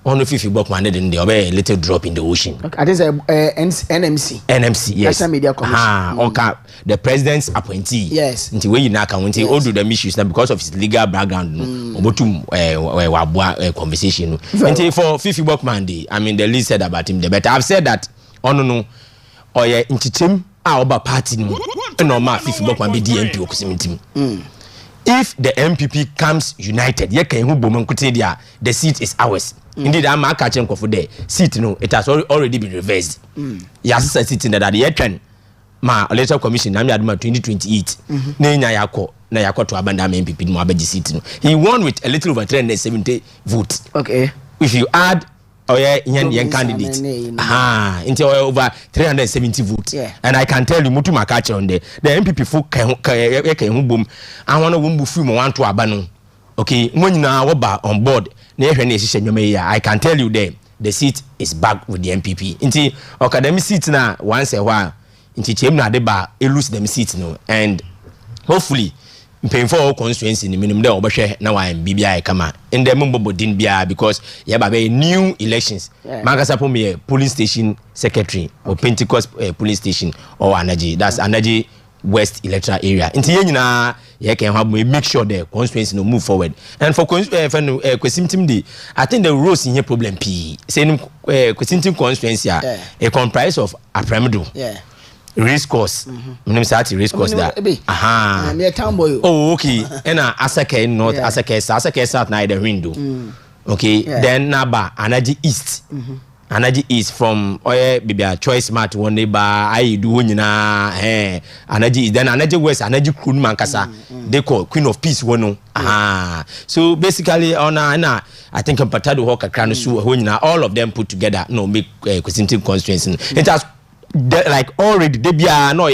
ono fifi Bokman de dey obey little drop in the ocean. I think NMC yes, National Media Commission. Okay, the president's appointee. Yes, nti we na can we all do the issues now because of his legal background obotum conversation nti for fifi Bokman dey I mean the least said about him the better. I've said that no oye ntitim oba party no no ma fifi Bokman be DMP okusimintim. If the MPP comes united, ye can who bomankuti dia, the seat is ours. Indeed, I'm a catching for the seat. No, it has already been reversed. Yes, I sit in that the can ma electoral commission. I'm 2028. Na yako to abandon MPP no abeji seat. No, he won with a little over 370 votes. Okay, if you add yen candidate into over 370 votes, and I can tell you mutu makache on the MPP folk can boom. I want to wumbu film want to abandon. Okay, when you now on board, I can tell you the seat is back with the MPP. Inti academic seat na once a while. Inti chemna deba lose them seats no, and hopefully paying for all constituency in the minimum there obashe na wa BBI kama in the mumbo din bia because ya ba new elections magasa po me polling station secretary or Pentecost polling station or Anaji, that's Anaji West electoral area inti ye nyina ye can have make sure the constituency no move forward. And for Kwesimtim di I think the roles in here problem p say Kwesimtim constituency a comprise of Apremedo race course race course that near town boy. Oh okay and Asake North Asake South na the window okay then naba Anaji East Anaji East from bibia choice smart one neighbor I do nyina Anaji East then Anaji West Anaji Krun Mankasa they call Queen of Peace one so basically on I think Patado Hawk Accra no all of them put together no make Kwesimtim constituency. It has like already they be no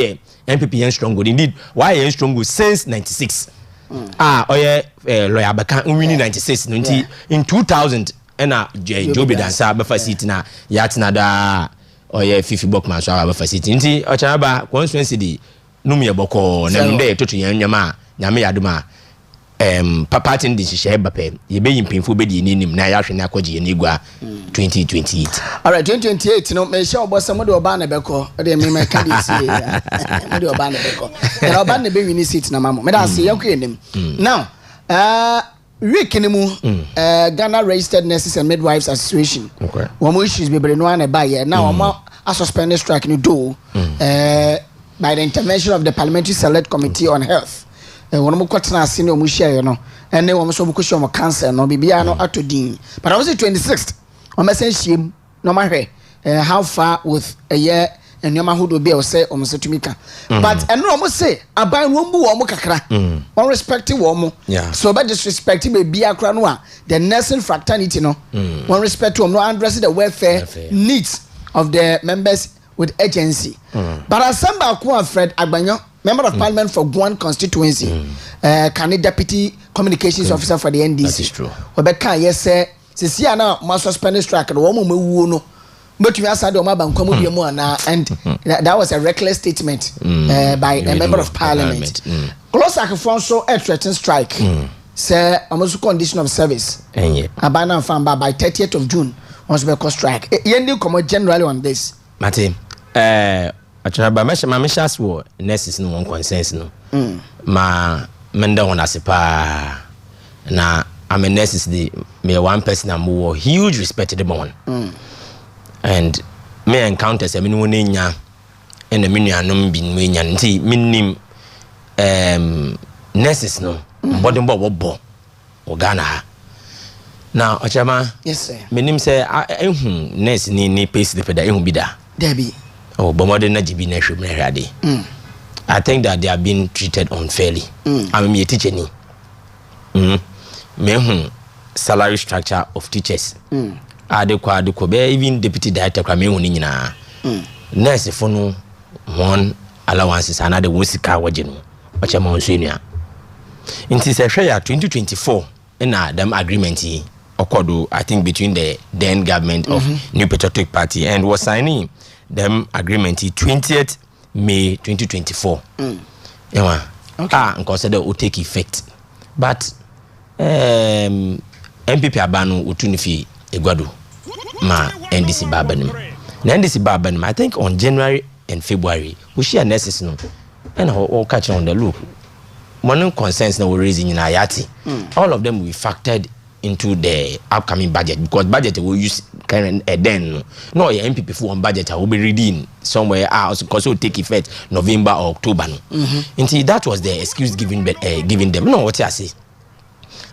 MPP and strong good indeed why and strong good since 96 lawyer Baka winning 96 in 2000 and Joby Dancer before sitting na yatina da fifi Bokman so before sitting nti Okyeremaba constituency di numia boko na nde totu nyama nyame yaduma party ndi hye bape ye be yimpinfo be di nim na ya hwe na akogye ne gua 2028. All right, 2028 no me sure boss mo de oba na beko de me me ka dis here mo de oba na beko na oba na be win seat na mamo me da say yanko enim now week anymore Ghana Registered Nurses and Midwives Association one issues be no na buy here now a suspended strike no do by the intervention of the Parliamentary Select Committee on Health one mo kwatena ase ne omo share no ene wo mo so buko show mo cancer no bibia no atodin but I was 26th o mesen shiem no ma hwe how far with a year and your mahudo be or say o mo setumika but eno o mo say aban wo mbu wo mo kakra on respect wo mo so by disrespect be bia kra no a the nursing fraternity no on respect wo no address the welfare needs of the members with agency but asamba ko Fred Agbanyo member of parliament for Guan constituency can deputy communications officer for the NDC. That is true. Obeka yes say sisi ana ma suspended strike no mo mewu no betumi asade o ma bankwam bi mu ana and that was a reckless statement by a member of parliament. Close akifon so a threatened strike say almost condition of service abana fan by 30th of June once be call strike yendi come generally on this Martin Okyeremaba me shas wo nurses no one consensus no ma menda won asepa na am a nurses the me one person am wo huge respect to the one and me encounters me no nya and the minuanom bi no nya nti minnim nurses no body bo Ghana ha na Okyeremaba yes sir menim say ehun nurse ni pace the peda ehun bi da Debbie. Oh, Bomode na jibi na shubne rade. I think that they are being treated unfairly. I'm a teacher ni. Me salary structure of teachers. Adekwa be even deputy director kwa me hu ni nyina. Nurse for no one allowances another wosika waje no. Okyeremaba nso enua. In this 2024 in them agreement occurred, I think, between the then government of New Patriotic Party and was signing them agreement 20th May 2024. Yeah, okay. And consider will take effect, but MPP Abanu Utunifi Egwadu ma NDC Babanim. NDC Babanim, I think on January and February we share nurses no, and all catch on the look. One concerns now we're raising in Ayati. All of them we factored into the upcoming budget because budget will use current then no MPP for one budget will be reading somewhere else because it will take effect November or October. Until that was the excuse given them. No, what I say.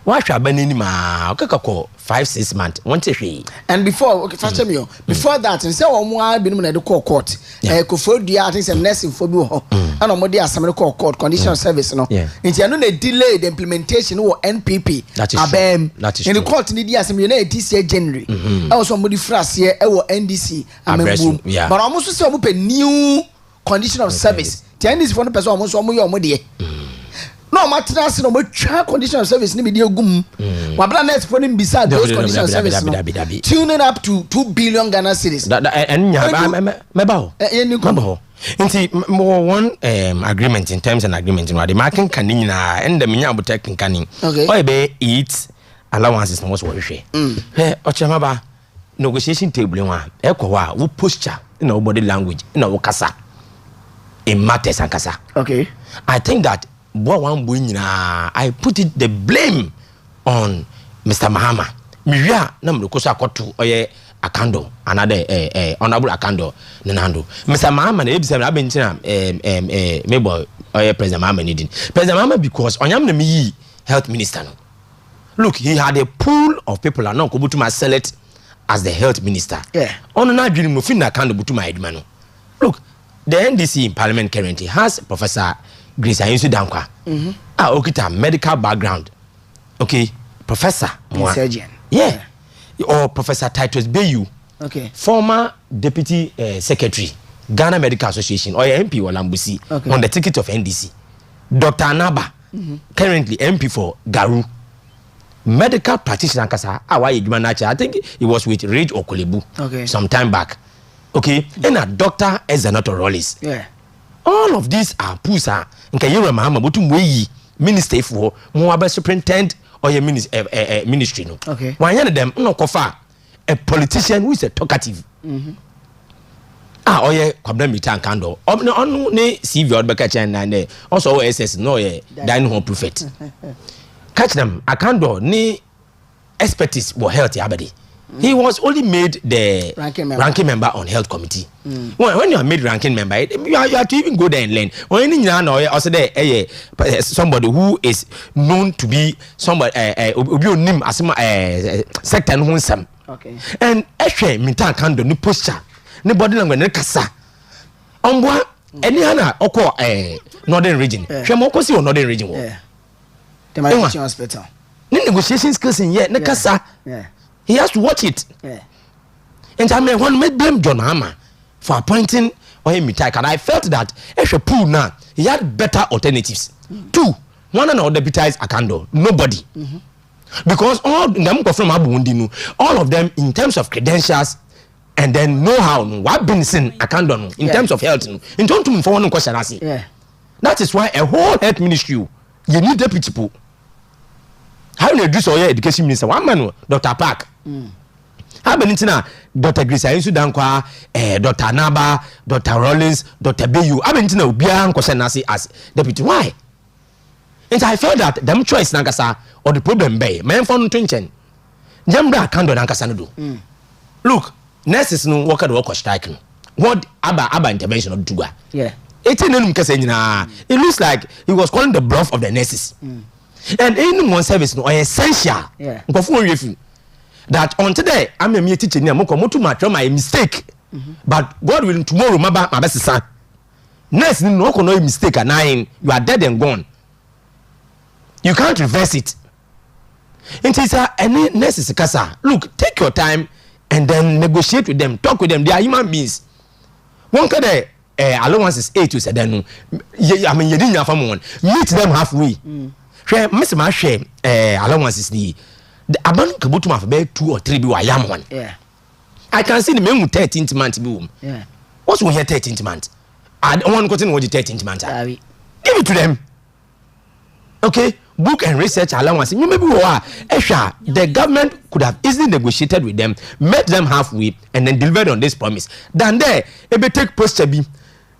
Why should I be in my 5-6 months? And before, okay, first me before that, and say one been in the court. Kofo dia, I think some nursing for you. And on Modi assembly court conditional service. No, into you know they delay the implementation or NPP. That is true. That is in the court in the assembly this year January. I was somebody fast here. I was NDC. Yeah. But almost say we a new condition of service. The NDC for the person almost one no matters no much condition of service ni be dey gum wa bla net for him beside those condition of service tuning up to 2 billion Ghana cedis meba nti one agreement in terms and agreement no the marking kan nyina and the menya abotek kan o be eat allowances no so hwe Okyeremaba negotiation table one ekwa wo posture in our body language in our kasa in matters and kasa. Okay, I think that I put it the blame on Mr. Mahama. Miria na mrukosa kotu oye Akando another honorable Akando Nanando. Mr. Mahama na ebisa na benchina mebo oye President Mahama needing. President Mahama because onyam na mi health minister no. Look, he had a pool of people and now Kobutuma select as the health minister. Yeah. On na dream no fin na Akando Butuma eduma no. Look, the NDC in parliament currently has Professor Grace Ayinsu Dankwa. Okita medical background. Okay, Professor surgeon. Yeah. Or Professor Titus Bayu. Okay. Former Deputy Secretary, Ghana Medical Association or MP or Lambusi on the ticket of NDC. Dr. Anaba, currently MP for Garu. Medical practitioner kasa I think he was with Rage Okolebu some time back. Okay, and a Dr. Ezanato Rollis. Yeah. All of these are pusa. Okyeremaba botum we minister for Moaba superintendent or your ministry no. Okay. One of them no kofa a politician who is a talkative. Oye kwabna mitan kando. No ne CV odbeka chen and also SS no ye dining hall prophet. Catch them akando ni expertise for health abadi. He was only made the ranking member on health committee. When you are made ranking member, you have to even go there and learn. When you know also there somebody who is known to be somebody sector and okay. And actually minta kando ni posture ni body language ni kasa. Ombwa any hana oko northern region. Hwe mo kosi northern region wo. The Teaching Hospital. Ni negotiation skills in here ni kasa. Yeah. He has to watch it. Yeah. And I mean, one may blame John Mahama for appointing Okyeremaba. And I felt that if a pool now, he had better alternatives. Two, one and all deputize Akando. Nobody. Because all of them in terms of credentials and then know-how, what been seen Akando in terms of health. In terms of one question, I see. That is why a whole health ministry, you need deputy people. How do you reduce your education minister? One man, Dr. Park. How many Dr. Grace Ayinsu Dankwa, Dr. Anaba, Dr. Rollins, Dr. Bayu. How many Obiang Kosenasi as deputy? Why? And I felt that them choice Nankasa or the problem bay. Man found tension. Jambra Kando Nankasa do. Look, nurses no work at work or strike. What Abba intervention of Duga? Yeah. It looks like he was calling the bluff of the nurses. And in one service no essential. Yeah. That on today I'm a teacher near Mokomoto my mistake. But God will tomorrow my best son. Next no mistake at 9, you are dead and gone. You can't reverse it. It is any necessary kasa. Look, take your time and then negotiate with them, talk with them. They are human beings. One can allowance is 8 to say then I mean you didn't have one. Meet them halfway. Share Miss Mashe allowances ni. The abandon kabutu for be 2 or 3 bi wa yam one. Yeah. I can see the men 13th month bi. Yeah. What's we here 13th month? I don't want to continue with the 13th month. Sorry. Give it to them. Okay, book and research allowance. You maybe the government could have easily negotiated with them, met them halfway, and then delivered on this promise. Than there, it be take poster be.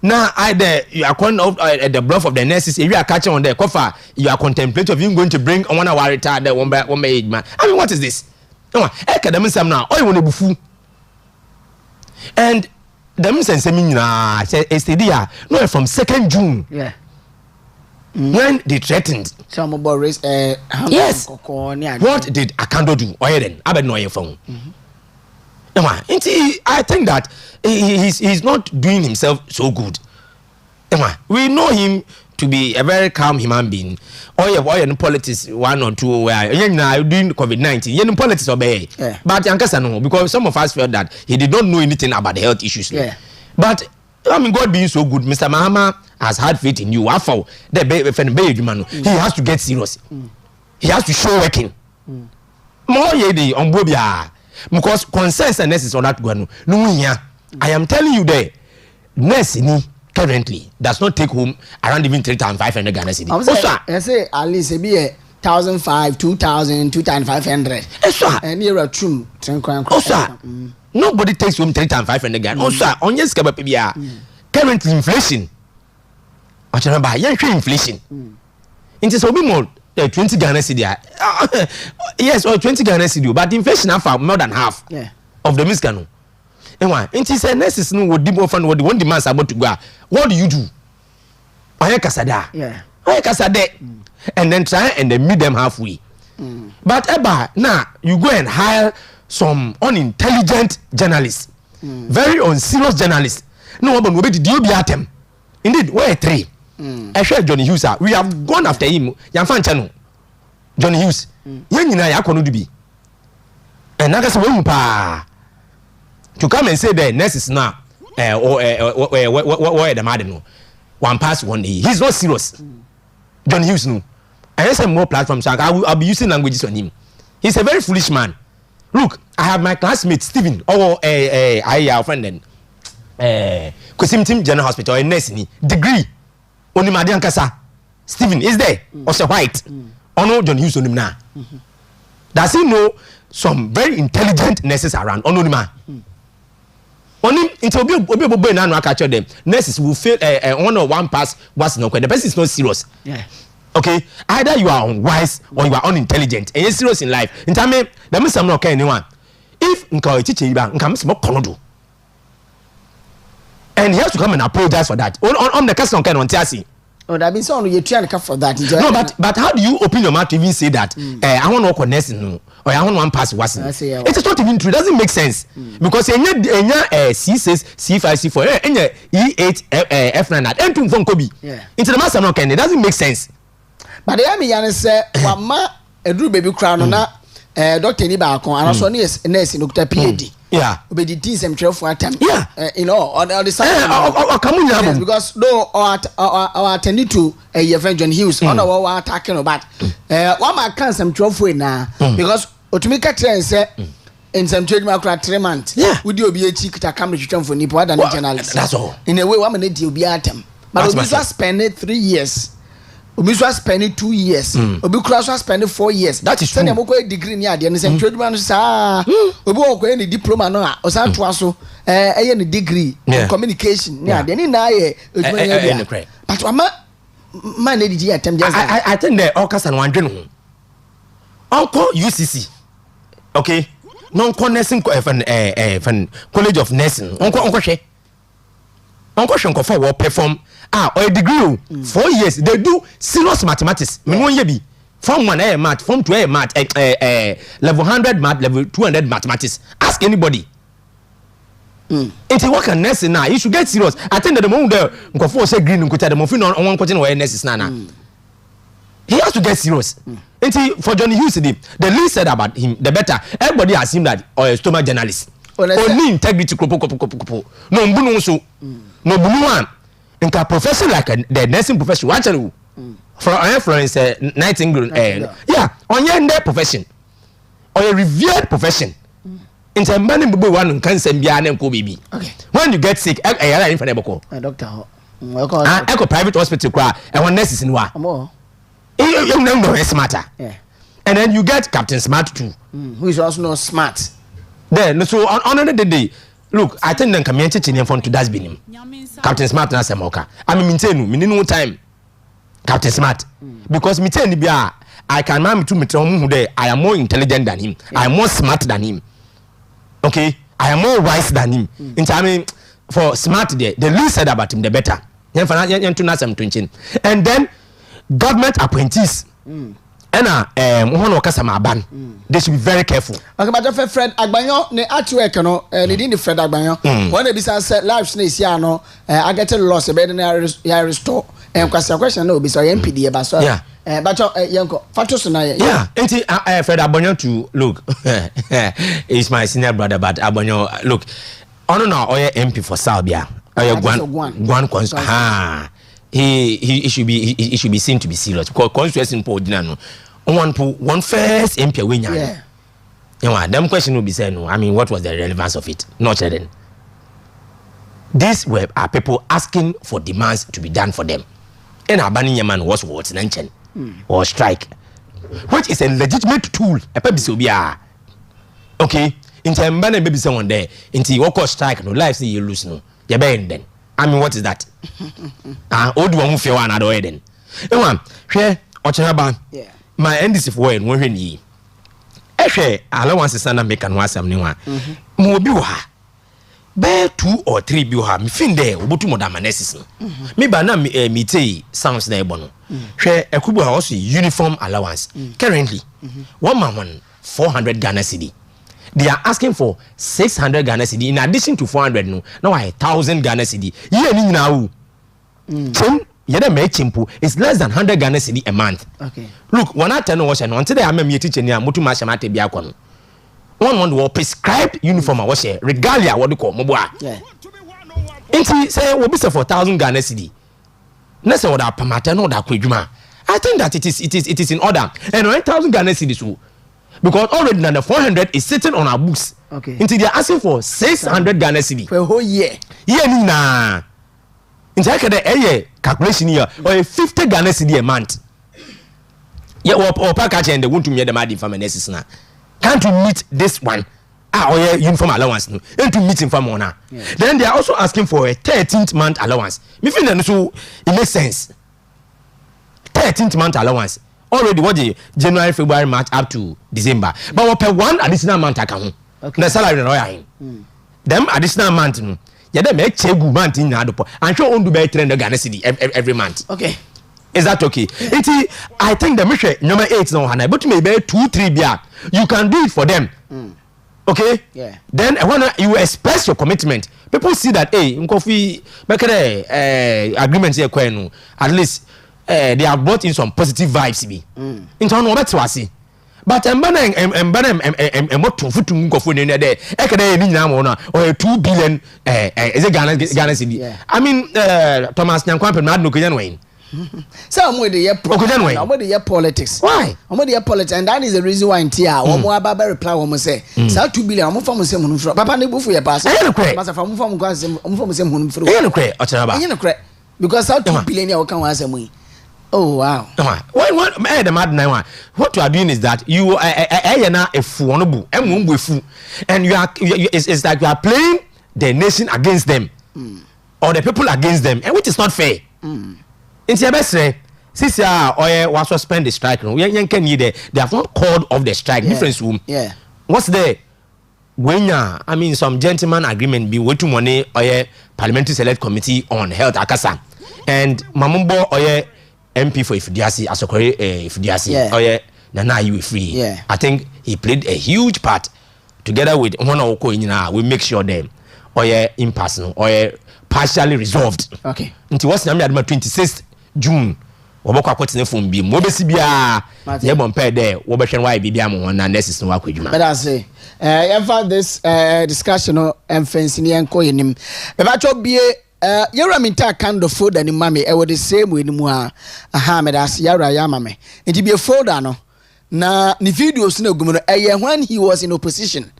Now either you are calling out at the bluff of the nurses. If you are catching on the cover, you are contemplating of you going to bring on 1 hour retired one by age man. I mean, what is this? No, academics now. All you want to be fool. And the minister say STD no from 2nd June. Yeah. When they threatened. Some about race. Yes. What did Akando do? Oyeden, I bet no your phone. I think that he's not doing himself so good. We know him to be a very calm human being. In politics 1 or 2 where doing COVID-19. In politics obey. But Yankasa no, because some of us felt that he did not know anything about the health issues. Yeah. But I mean, God being so good, Mr. Mahama has had faith in you. He has to get serious. He has to show working. More yedi on Bobia. Because consensus and nurses on that one. No, I am telling you there, nursing currently does not take home around even 3,500 Ghana cedis. I say at least it be 1,500, 2,000, 2,500. And you're a true. Nobody takes home 3,500 Ghana. Also, on your scab currently inflation. Inflation. It is a bit more 20 Ghana cedi. Yes, or 20 Ghana cedi, but inflation have more than half of the miscano. And why? It is a necessary no deep often what the 1 demands about to go. What do you do? I casada. Yeah. I casade. And then try and then meet them halfway. But now you go and hire some unintelligent journalists, very unserious journalists. No one will be the atem. Indeed, we're 3. I share Johnny Hughes. We have gone after him. Yan channel. Johnny Hughes. Yen yina ya kono dubi. And naga se won pa. To come and say the nurses now or the mad no. One pass 1 day. He's not serious. Johnny Hughes no. I have some more platforms. I'll be using languages on him. He's a very foolish man. Look, I have my classmate Stephen or our friend then. Kusim Team General Hospital in nursing degree. Only Madian Kasa. Stephen is there. Also white. Ono John Hughes on him now. Does he know some very intelligent nurses around? Ono ma. Only until obi na no catch them. Nurses will fail 1 or 1 pass was no. The person is not serious. Yeah. Okay, either you are unwise or you are unintelligent and you're serious in life. In time, there must not okay anyone. If nka teacher nka smoke konodo, and he has to come and apologize for that. On the custom kind on TRC. Oh, that means you trying to come for that. No, but how do you open your mouth to even say that? I want to work on nursing, no, or I want 1 pass was. It is not even true. It doesn't make sense because C6, C5, C4, E8, F9, and 2 from Kobe. Into the master no can. It doesn't make sense. But the army yana say wama edru baby crown na doctor ni ba kon and also nurse no kuta PhD. Yeah. Obedi team some 12 for time. Yeah. You know on the side. Yes, because no or attending to your friend John Hughes on our attacking about one man can some 12 for na because otumika train say in some trade macro 3 months. Yeah. Would you be a chick to come to for nipo than journalist. That's all. In a way one minute you be atem. But we just spend 3 years. Obi so spend 2 years. Obi kura so spend 4 years. That is true. Send them go degree ni ade ne say trade man sa. Obi wo ko any diploma no a o san to aso any degree in communication ni ade ni na ye edwuma. But man dey di attempt just I think the all cast and one dwen ho. Uncle UCC. Okay. Non nursing college of nursing. Uncle hwe. Uncle Shanko for will perform or a degree 4 years they do serious mathematics. Me won ye bi form 1 math, form 2 math, level 100 math, level 200 mathematics. Ask anybody. It's a work and nursing now. You should get serious. I think that the moment there Nkofo say green nkuta the mofin on one question where nurses na. He has to get serious. For Johnny Hughes the least said about him the better. Everybody has seen that or a stomach journalist. Only integrity no mbunu so no bunu one nka profession like the nursing profession actually from Florence Nightingale yeah on your profession or a revered profession in some money one can send be an baby okay when you get sick doctor I private hospital cry and one nurses in what you know it's smarter and then you get Captain Smart too who is also not smart then so on another day look I think then community in front to that's been Captain Smart na semoka I mean no time Captain Smart because me tell you I can man to me who there I am more intelligent than him I am more smart than him okay I am more wise than him in time for smart there the least said about him the better and then government appointees they should be very careful. Okay, but Fred Agbanyo ne atwork no ne din Fred Agbanyo when be say lives na sia no I get loss be na ya restore question no be so MPD ba so but yanko fatos na yeah Fred Agbanyo to look he's my senior brother but Agbanyo look ono na oye MP for Salbia oye Gwan he should be seen to be serious because constituency po dina no one first MP wenya yeah them question will be said no I mean what was the relevance of it not then these were are people asking for demands to be done for them and abani man was what nanchen or strike which is a legitimate tool okay in time bana baby someone there into work strike no life say you lose no you bend then I mean what is that old one fear one other then share Okyeremaba my NDC for when ni allowance sana make an wasam ni wa mo bi wa be 2 or 3 bi ha me fin there obotu mo da manesis me ba na me tey sounds na ebo no hwe akubu ha also uniform allowance currently one man 400 Ghana cedi they are asking for 600 Ghana cedi in addition to 400 no now 1000 Ghana cedi ye ni nyina wo yede me chimpo is less than 100 Ghana cedi a month okay look one at no washe no until they am me teacher ni amotu ma hye mate bia kono one will prescribed uniform a washe regalia what call mobo a inti say we be say for 1000 Ghana cedi na say oda pamata no da kwadwuma I think that it is in order and 1000 Ghana cedi so because already now the 400 is sitting on our books okay until they are asking for 600 Ghana cedi for a whole year ni na into the calculation here or 50 Ghana cedi a month or package and they want to meet the mad from analysis now can't you meet this one or uniform allowance no and to meet him from one then they are also asking for a 13th month allowance me feel so it makes sense 13th month allowance already what the January February March up to December but we pay one additional month account the salary no him them additional month no yeah they make chegu month in adopo and show on do be 300 Ghana cedi every month okay is that okay I think the mission number 8 now and but maybe 2-3 bia you can do it for them okay yeah then when you express your commitment people see that hey nkofi bekere agreement here kwenu at least they have brought in some positive vibes be into no better wasi but emoto futu nkofo ne ne de ekede ni nyina mo na or 2 billion is it Ghana cedi I mean Thomas Nyankwan na no kenya no wen so I'm the year politics why I'm the year politics and that is the reason why ntia omo aba reply omo say say 2 billion omo fam say munu fro papa ne bufu ye pass masa fam fam kwa say omo fam say munu fro e no kre Okyeremaba e no kre because 2 billion ya kan wa say mu oh wow why the mad now what you are doing is that you na efu ono bu emwo efu and you are it's like you are playing the nation against them or the people against them and which is not fair in Tiabesre, since or suspend the strike, no, they have not called off the strike. Difference room. Yeah. What's there? When I mean some gentleman agreement be waiting money or parliamentary select committee on health akasa and Mamumbo or MP for Ifidiasi Asokore Ifidiasi or Nana you free. Yeah. I think he played a huge part together with one of we make sure them or impersonal or partially resolved. Okay. Until what's number 26th June wobekwa kwotene fom bi mo besi bia ye bompe there wo behwe why bibia mo na nurses no akwadwuma but I say this discussion no emfensi ne enko yenim be ba cho bie yara minta kando folder ni mame e wo the same way ni mu aha me das yara ya mame nti be folder no na ni videos na gumu no when he was in opposition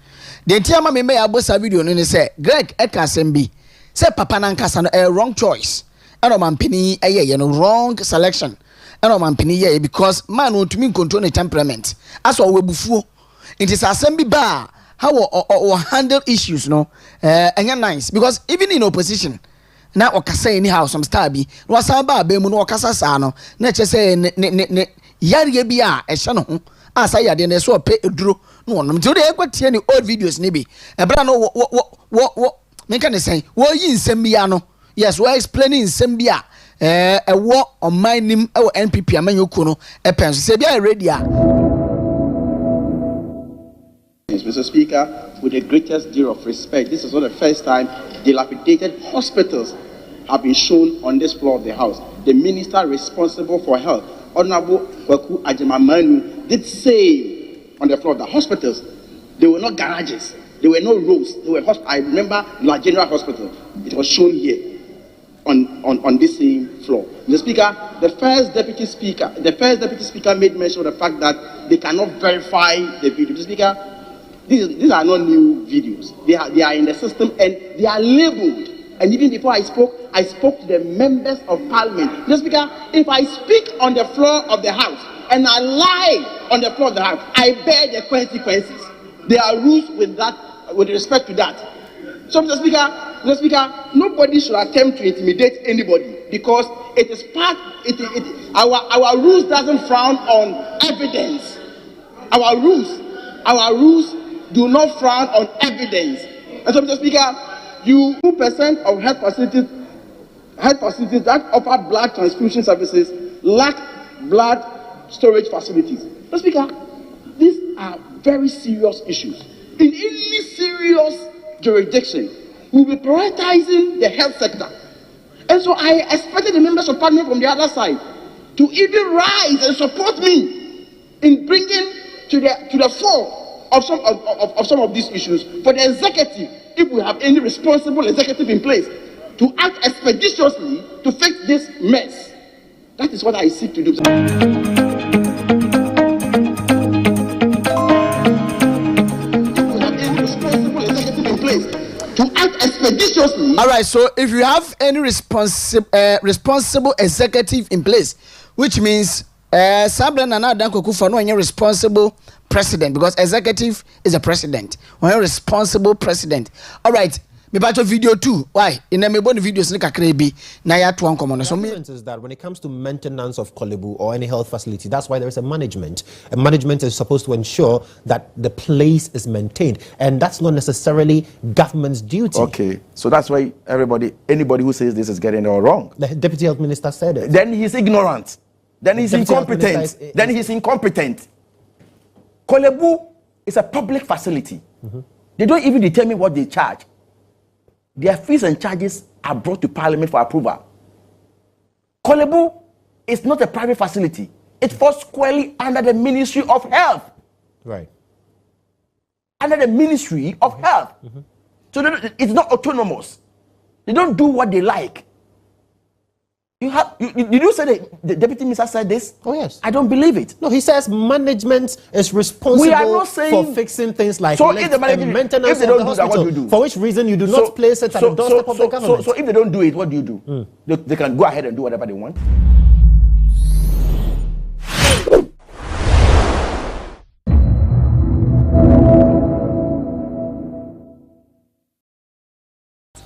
the ntia mame me abosa video no ni say Greg Ekasembi say papa nankasa no a wrong choice eno mampini ye no wrong selection eno mampini ye because man want to control the temperament aso we bufuo nti sa asem bi ba how or handle issues no enya nice because even in opposition na okasa anyhow some star bi no asaba ba mu no okasa sa no na che say ne yare bi a ehye no ho asa yade na so pe eduro no onom ti o de ekwatie ni old videos ni bi ebra no wo me kan say wo yi nsem bi ya no yes we explaining nsem bi a ewo on my nim ewo NPP amanyoku no penso say bi a ready a. Mr. Speaker, with the greatest deal of respect, this is not the first time dilapidated hospitals have been shown on this floor of the House. The minister responsible for health, Honorable Okyeremaba, did say on the floor of the hospitals, there were not garages, there were no rows, there were I remember La General Hospital, it was shown here on this same floor. Mr. Speaker, the first deputy speaker made mention of the fact that they cannot verify the video. Mr. Speaker, these are not new videos. They are in the system and they are labeled. And even before I spoke to the members of parliament. Mr. Speaker, if I speak on the floor of the House and I lie on the floor of the House, I bear the consequences. There are rules with respect to that. So, Mr. Speaker, nobody should attempt to intimidate anybody because it is our rules doesn't frown on evidence. Our rules do not frown on evidence. And so, Mr. Speaker, 2% of health facilities that offer blood transfusion services lack blood storage facilities. Mr. Speaker, these are very serious issues. In any serious jurisdiction, we'll be prioritizing the health sector. And so I expected the members of parliament from the other side to even rise and support me in bringing to the fore of some of these issues for the executive, if we have any responsible executive in place, to act expeditiously to fix this mess. That is what I seek to do. All right, so if you have any responsible executive in place, which means Sabra Nana Danko for no responsible president, because executive is a president. When you're responsible president. All right. Me batch video too. Why? In the mebon videos nika krebi na ya tuan komono. So me is that when it comes to maintenance of Kolebu or any health facility, that's why there is a management. A management is supposed to ensure that the place is maintained, and that's not necessarily government's duty. Okay, so that's why anybody who says this is getting it all wrong. The deputy health minister said it. Then he's ignorant. Then he's incompetent. Then he's incompetent. Kolebu is a public facility. Mm-hmm. They don't even determine what they charge. Their fees and charges are brought to parliament for approval. Kolebu is not a private facility. It falls squarely under the Ministry of Health. Right. Under the Ministry of Health. Mm-hmm. So it's not autonomous. They don't do what they like. Did you say the deputy minister said this? Oh yes. I don't believe it. No, he says management is responsible for fixing things like maintenance if they don't do that, what do you do? For which reason you do not place it at the doorstep of the government? So if they don't do it, what do you do? They can go ahead and do whatever they want.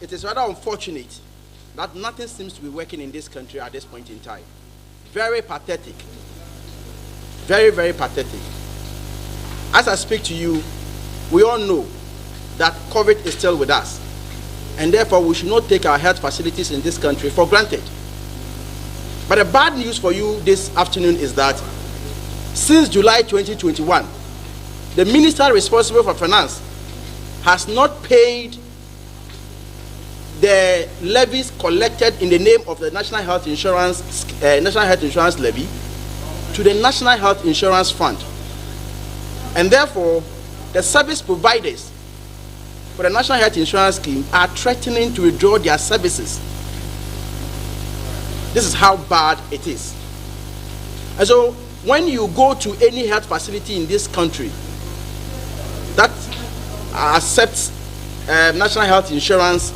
It is rather unfortunate that nothing seems to be working in this country at this point in time. Very pathetic. Very, very pathetic. As I speak to you, we all know that COVID is still with us, and therefore we should not take our health facilities in this country for granted. But the bad news for you this afternoon is that since July 2021, the minister responsible for finance has not paid the levies collected in the name of the National Health Insurance Levy to the National Health Insurance Fund. And therefore, the service providers for the National Health Insurance Scheme are threatening to withdraw their services This is how bad it is. And so when you go to any health facility in this country that accepts national health insurance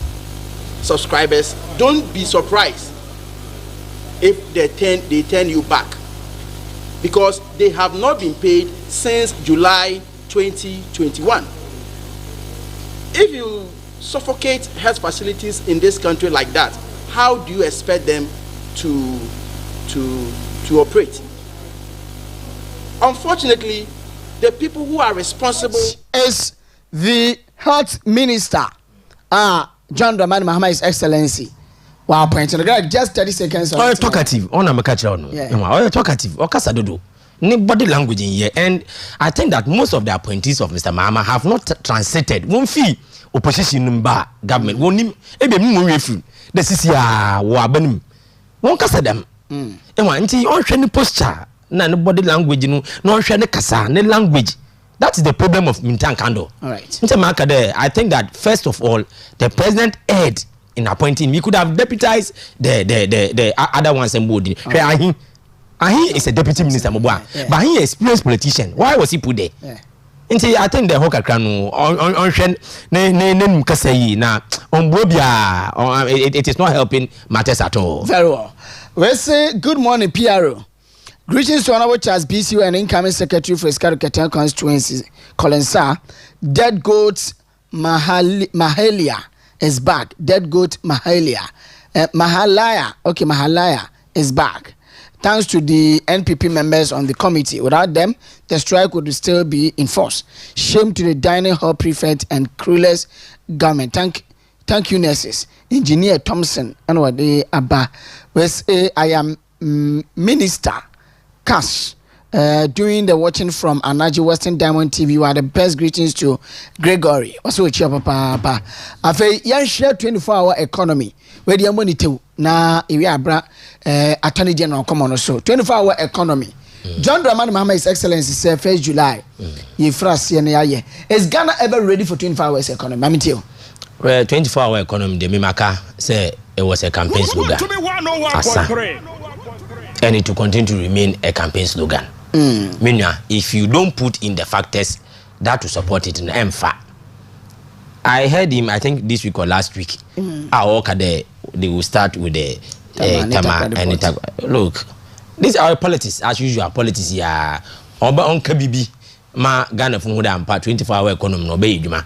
subscribers, don't be surprised if they turn you back, because they have not been paid since July 2021. If you suffocate health facilities in this country like that, how do you expect them to operate? Unfortunately, the people who are responsible is the health minister, John Dramani Mahama, His Excellency. Wow, point. Just 30 seconds. Oh, talkative. Oh, I'm a catcher. Oh, talkative. Oh, kasadodo. Ni body language in here, and I think that most of the appointees of Mr. Mahama have not translated. One fee opposition ba government. One him. Ebe mi mo refu. The sisi wa banim. One kasadam. Ewa nti on hwe ni posture na ni body language no. No hwe ni kasa ni language. That is the problem of Mintan Kando. All right. Mr. Makade, I think that first of all, the president erred in appointing him. He could have deputized the other ones and body. Ahi is a deputy minister, but he is an experienced politician. Why was he put there? I think the whole Accra it is not helping matters at all. Very well. We say good morning, PRO. Greetings to Honorable Charles BCU and incoming Secretary for Iskaro Ketan constituency, Kolensa. Dead goat Mahalia is back. Dead goat Mahalia. Mahalaya is back. Thanks to the NPP members on the committee. Without them, the strike would still be in force. Shame to the dining hall prefect and clueless government. Thank you, nurses. Engineer Thompson, and what they abba. We say I am Minister Cash. Doing the watching from Anaji Western Diamond TV. You are the best greetings to Gregory. Also, papa. Afe yan share 24-hour economy. Where the money to na iwi abra Attorney General come on so 24-hour economy. John Dramani Mahama, His Excellency, said 1st July. Is Ghana ever ready for 24 hours economy? Mami tell. Well, 24-hour economy. The Mimaka say it was a campaign slogan. And it will continue to remain a campaign slogan. Meaning, if you don't put in the factors that to support it in MFA. I heard him, I think this week or last week. They will start with the Tama and look, these are politics as usual. Politics here. Oba on KBB ma Ghana from Huda 24-hour economy no be juma.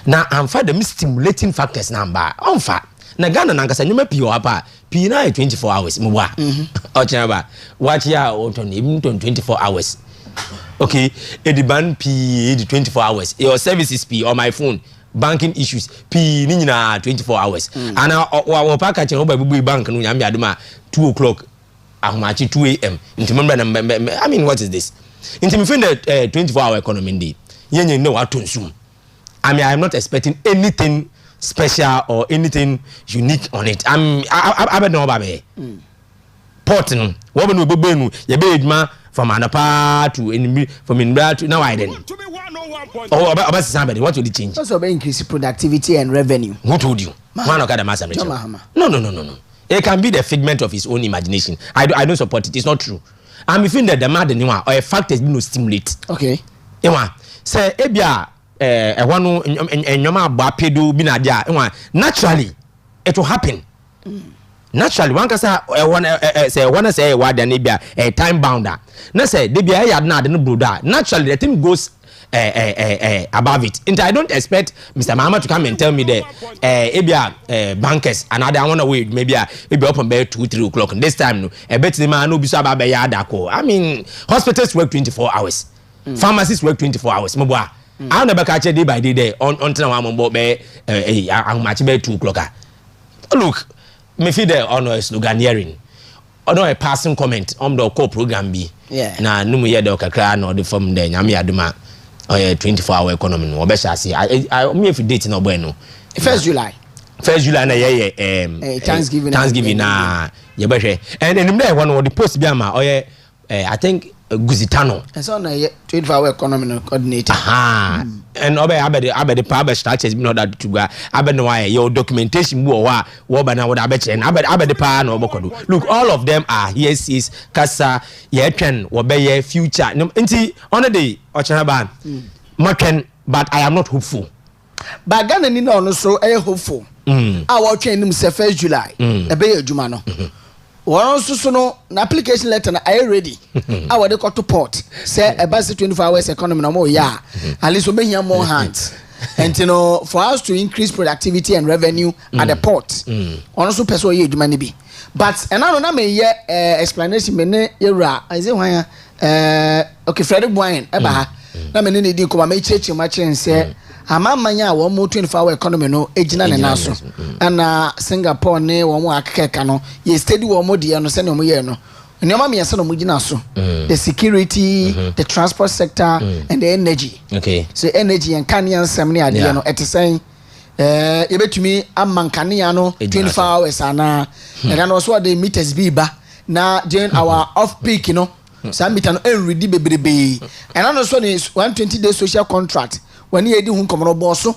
Now I'm for the stimulating factors number. On fa. Na Ghana nankasa nyuma pio apa. Pi na 24 hours mwa. Okyeremaba. Watch ya on even 24 hours. Okay, ediban pi 24 hours. Your services pi on my phone. Banking issues P nina 24 hours and our package over bank no nyam aduma 2 o'clock ahomachi 2 a.m. I mean, what is this? Into me find the 24-hour economy day. Yen know what to assume. I mean, I'm not expecting anything special or anything unique on it. I don't know about me. Porting, what we be ye be ma from Anapa to from Inbra to now I didn't. Oh, about somebody, what will it change? Also, increase productivity and revenue. Who told you? Man, okay, no. It can be the figment of his own imagination. I don't support it. It's not true. I'm feeling that the mad or a fact has been no stimulate. Okay. Say, Ebia, one and Yama Bapedo Binadia, naturally, it will happen. Naturally, one can say, why the Nibia a time bounder. No, say, Debia had not no Buddha. Naturally, the thing goes above it. And I don't expect Mr. Mahama to come and tell me that bankers and I want to wait maybe open by 2-3 o'clock. And this time no, I bet the man no be so about Yadako. I mean, hospitals work 24 hours, pharmacies work 24 hours. I never catch a day by day there on time I'm on board by 2 o'clock. Look, me feel the honor slogan hearing. Although a passing comment on the core program be na no me the Accra no the from there nyame aduma 24-hour economy no obesha say I me if date no boy no 1st July na Thanksgiving na ye behwe and then there one the post bi ama I think Guzitano. And so now 24-hour economy coordinator. And abede pa structures be not that to go. Abede why your documentation wa bana would abete and abede pa no bokodo. Look, all of them are here sees kasa ye twen wo be ye future. No nti on the day Okyeremaba matwen, but I am not hopeful. But Ghana ni no so hopeful. Our train him say 1st July. E be adwuma no. One so no application letter na are ready. Our dey to port. Say about 24 hours economy no more ya. At least we be here more hands. And you know, for us to increase productivity and revenue at the port. One so person ye adwuma ni bi. But and I me ye explanation me ne yera. I say why okay Frederick Boyan eba ha. Na me ne di ko ma cheche ma chen say amamanya wo mo 24-hour economy no ejina ne naso ana Singapore ne wo mo akeka no ye steady wo mo de no se ne mo ye no nyoma me yesa no mo gina so the security the transport sector and the energy. Okay, so energy and kanian sem ne ade no etesen ye betumi amankania no 24 hours ana and also the meters bi ba na during our off peak no some meter no enredi bebrebe and also the 120 day social contract when you do come boss so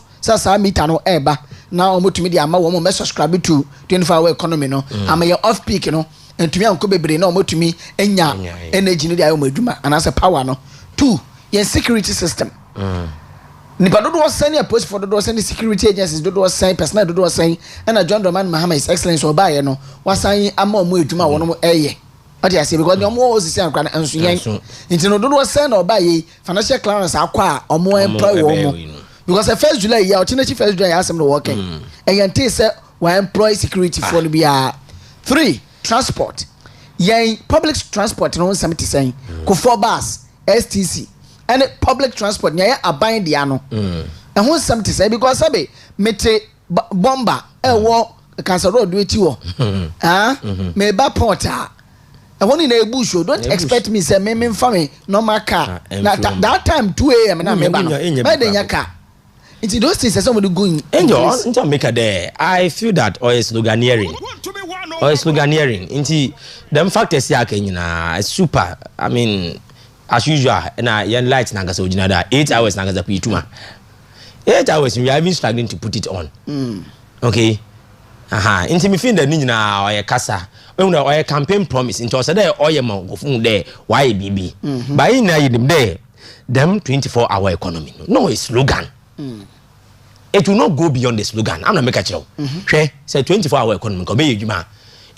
meter no eba now omotumi dia ama wo mo subscribe to 24-hour economy no am your off peak no entumi anko bebre na omotumi enya energy no dia ayo madwuma and as a power no. 2 your security system nipa dodo send a post for dodo send security agencies dodo send personal dodo send and John Dramani Mahama his excellence obaye no wasan ama omo adwuma wo no eye. What you say because the more was the and so into no do send or buy financial clearance aqua or more employ because the 1st July year alternative 1st July has some working and you say we employ security for the 3 transport yeah public transport no something saying go for bus STC and public transport yeah abide the ano and who something say because sabe mete bomba wo cancer road we ti wo me ba porter. I want in a bush, don't expect me say me family no my car. That time 2 a.m. and I'm in your car. It's those things that somebody going. Angel, into maker there. I feel that or is sloganeering. Or is sloganeering. Into them factors here can super. I mean, as usual, and young lights naga so 8 hours naga za pituma. 8 hours we are even struggling to put it on. Okay. Into me feel the ninja or a casa. When a campaign promise into us there or your mouth of there why BB. By now there them 24-hour economy. No, it's slogan. It will not go beyond the slogan. I'm not make a show. Say 24-hour economy. Come here, Juma.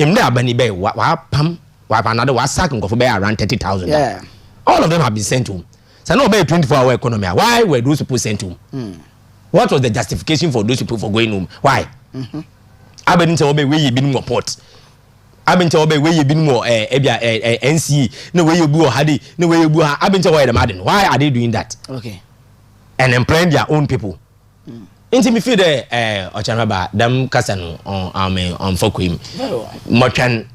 Im there bani be wa pam wa another was sack go for be around 30,000. Yeah. All of them have been sent home. So no be 24-hour economy. Why were those people sent home? What was the justification for those people for going home? Why? I been tell me where you been more port. I been tell me where you been more NC. No way you go Hadi. No way you go. I been tell why the madden. Why are they doing that? Okay. And employing their own people. Into me feel the Okyeremaba them kasan on Fokwim. Mochan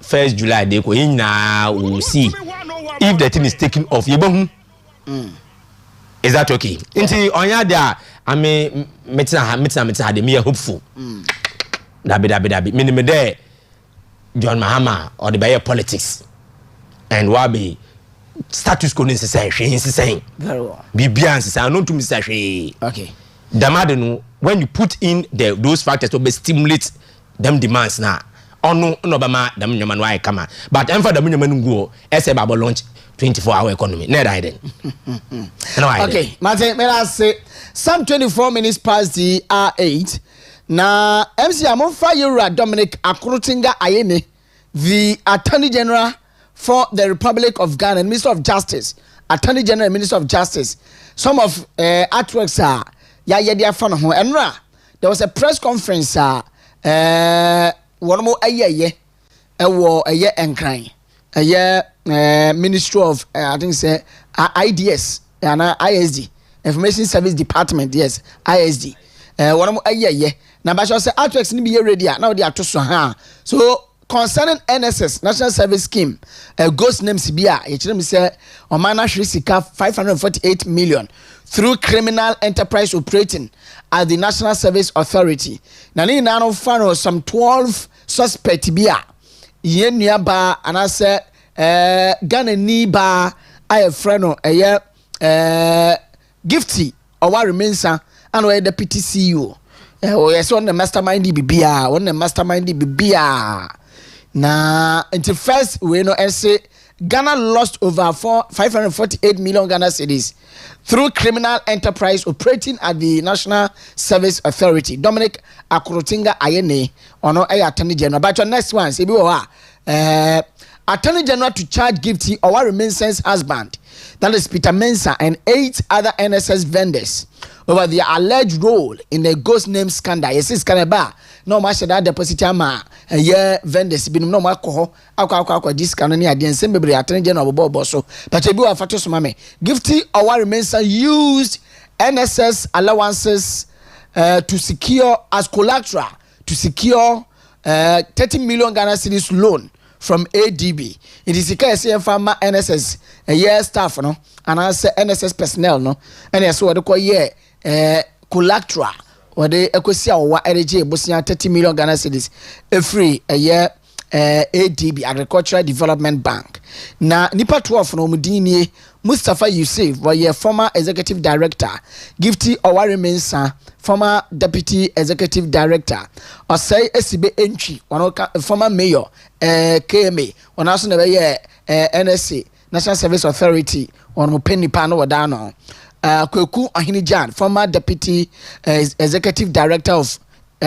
1st July they go in now. We'll see if the thing is taken off. Is that okay? Into on ya there. I mean, metina de me hopeful. Dabi. Minimum there. John Mahama or the Bayer politics and Wabi status quo necessary. He's saying very well. Bibians is not to Mr. Okay. Damadenu when you put in those factors to stimulate them demands now. Oh no, Obama, the minimum why come. But I'm for the minimum go as a Bible launch 24-hour economy. Never hidden. Okay, Martin, may I say some 24 minutes past the hour 8. Na MC Amonfa Yura Dominic Akrutinga Ayene, the Attorney General for the Republic of Ghana, Minister of Justice, Attorney General and Minister of Justice. Some of artworks are Yayedia Fanaho and Ra. There was a press conference one more a year and crying. A year Ministry of I think say IDS and ISD, Information Service Department, yes, ISD. One more a year. Now, but I say artworks need to be ready. Now they are to so concerning NSS National Service Scheme, ghost name CBA. It say Omana Shrisika 548 million through criminal enterprise operating at the National Service Authority. Now, ni now found some 12 suspect bia. Yen nearby and I say Ghana ni ba aye friend no Gifty Owari Mensah and we deputy CEO. Yes, on the mastermind bibia, on the mastermind bibia. Na until first we know say Ghana lost over 548 million Ghana cedis through criminal enterprise operating at the National Service Authority. Dominic Akrotinga Ayene ono Attorney General. But your next one, say Attorney General to charge Gifty Owari Mensah's husband, that is Peter Mensah, and 8 other NSS vendors over their alleged role in the ghost name scandal. Yes, it's Canada. No matter that deposit ama vendors been no more akwa this canoni again same be Attorney General Bobo so. But you do factors mame. Gifty Owari Mensah used NSS allowances to secure as collateral to secure 30 million Ghana cedis loan from ADB. It is a case of farmer NSS staff no and I say NSS personnel no and yes what they call collateral or they equisia or energy bosia 30 million Ghana cedis free a year ADB Agricultural Development Bank. Na nipa 12 no mudini Mustafa Yusuf was former executive director. Gifty Owari Mensah former deputy executive director. Osei Esibe Enchill one former mayor KMA one also never NSA National Service Authority on penny pano wadano. Kweku Ahinijan former deputy executive director of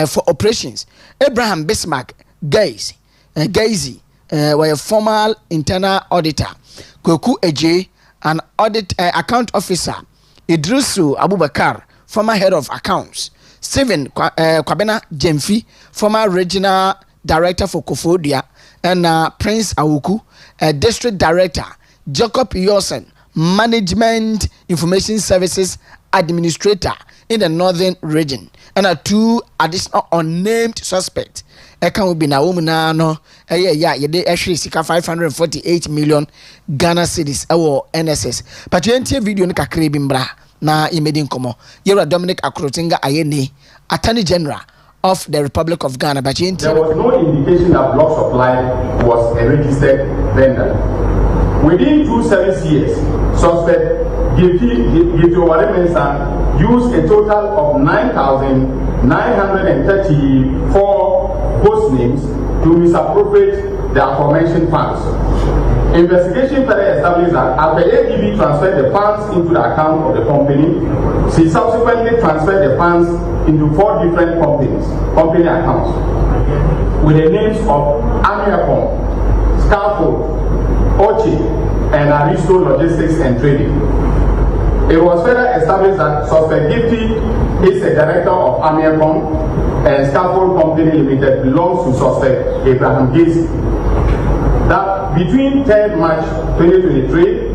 for operations. Abraham Bismarck Gaze were a former internal auditor. Kweku Eje, an audit account officer. Idrisu Abubakar, former head of accounts. Stephen Kwabena Jemfi, former regional director for Kofodia. And Prince Awuku, district director. Jacob Yosen, management information services administrator in the northern region. And 2 additional unnamed suspects. Eka will be na womana no you dey actually sika 548 million Ghana cedis our NSS. But you enter video ni kakre bi mbra na imedi nkomo. Yera Dominic Akrotinga Ayene, Attorney General of the Republic of Ghana. But you enter there was no indication that block supply was a registered vendor. Within 2 service years, suspect Gifty Owari Mensah used a total of 9,934 host names to misappropriate the aforementioned funds. Investigation further established that after ADB transferred the funds into the account of the company, she subsequently transferred the funds into 4 different company accounts with the names of Amiapon, Scaffold, Ochi, and Aristo Logistics and Trading. It was further established that suspect Gifty is a director of Amiapon and Scaffold Company Limited belongs to suspect Abraham Gaze. That between 10 March 2023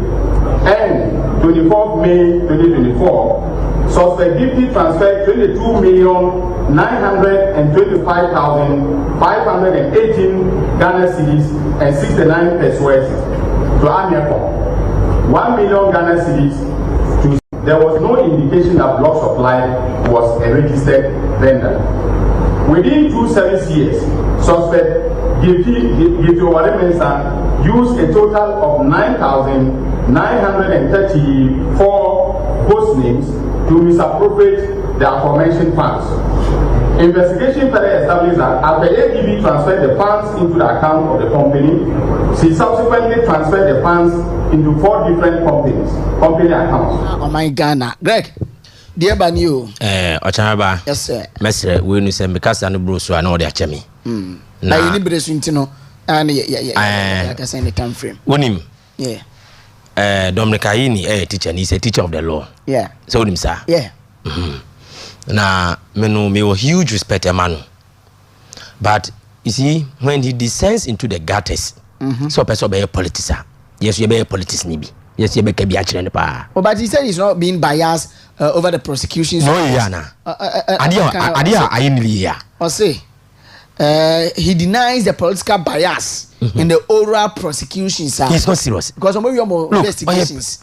and 24th May 2024, suspect Gifty transferred 22,925,518 Ghana cedis and 69 pesos to Amiapon. 1 million Ghana cedis to. There was no indication that block supply was a registered vendor. Within 2 service years, suspect Gifty Owari Mensah used a total of 9,934 host names to misappropriate the aforementioned funds. Investigation further established that after ADB transferred the funds into the account of the company, she subsequently transferred the funds into 4 different company accounts. Oh my Ghana, Greg. Dear Banyu. Okyeremaba. Yes sir. Mesre we nu say because anu bro so na o de achemi. Na you need to ntino. Yeah. That's in the time frame. Wonim. Yeah. Dominic Ayini teacher, he's a teacher of the law. Yeah. So him sir. Yeah. Na me was huge respect man. But you see when he descends into the gutters, so person be a politician. Yes, you be a politician nibi. Yes, you be a actually pa. Oh, but he said he's not being biased over the prosecutions. No, yana. Adia Ayini ya. Or say he denies the political bias in the oral prosecutions. He's not serious. Because some of your investigations.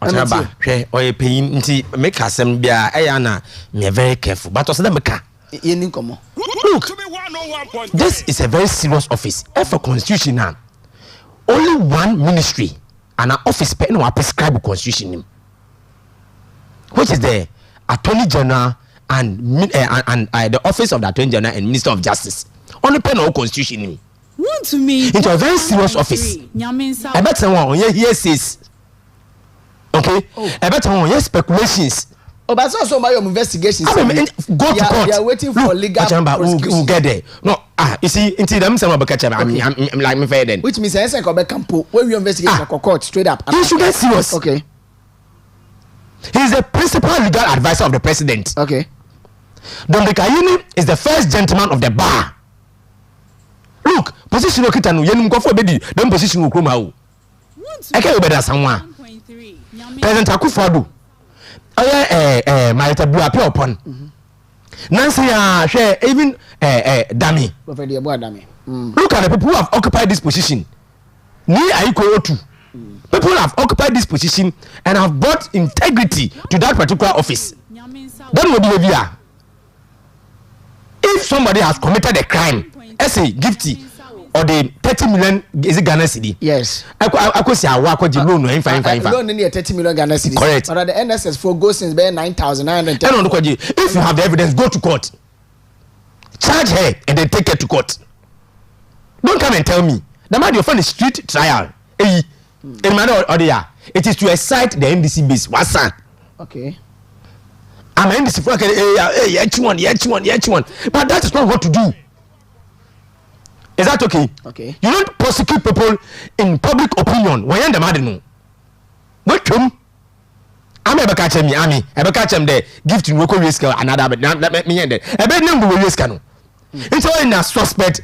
Oye pain nti make asem bia na me very careful. But also them ka. Look, this is a very serious office. For constitution now. only one ministry and an office pen or prescribe constitution, which is the Attorney General and the office of the Attorney General and Minister of Justice. Only pen or constitution. Want to me into a very serious office. I bet someone here says, okay, I bet someone here speculations. Oh, but also my investigations. I mean, go to court. They are waiting for legal prosecution. We'll get there. No, you see, until them some about catch I'm like me fair then. Which means I say go back campo where we investigate court straight up. He should get serious. Okay. He is the principal legal advisor of the president. Okay. Don Kayini is the first gentleman of the bar. Look, position okita no yenum kwafo bedi, dem position okroma o. I can't obeda someone. President Akufo-Addo. Marita Bua pay upon. Nancy share even Dami. Look at the people who have occupied this position. Ni Aiko Otu. People have occupied this position and have brought integrity to that particular office. Then what do we are? If somebody has committed a crime, as a gifty or the 30 million is it Ghana cedi? Yes. I could say I work with the loan. Loan near 30 million Ghana cedi. Correct. But the NSS for goes since 9,900. If you have the evidence, go to court. Charge her and then take her to court. Don't come and tell me. The man you find a street trial. It is to excite the NDC base. What's that? Okay. I'm an NDC for one. But that is not what to do. Is that okay? Okay. You don't prosecute people in public opinion. When you're the madden, what come? I'm ever catch me, Ami. Ever catch them there? Give to local risk another, but not let me end it. A bad number will risk. It's all in a suspect.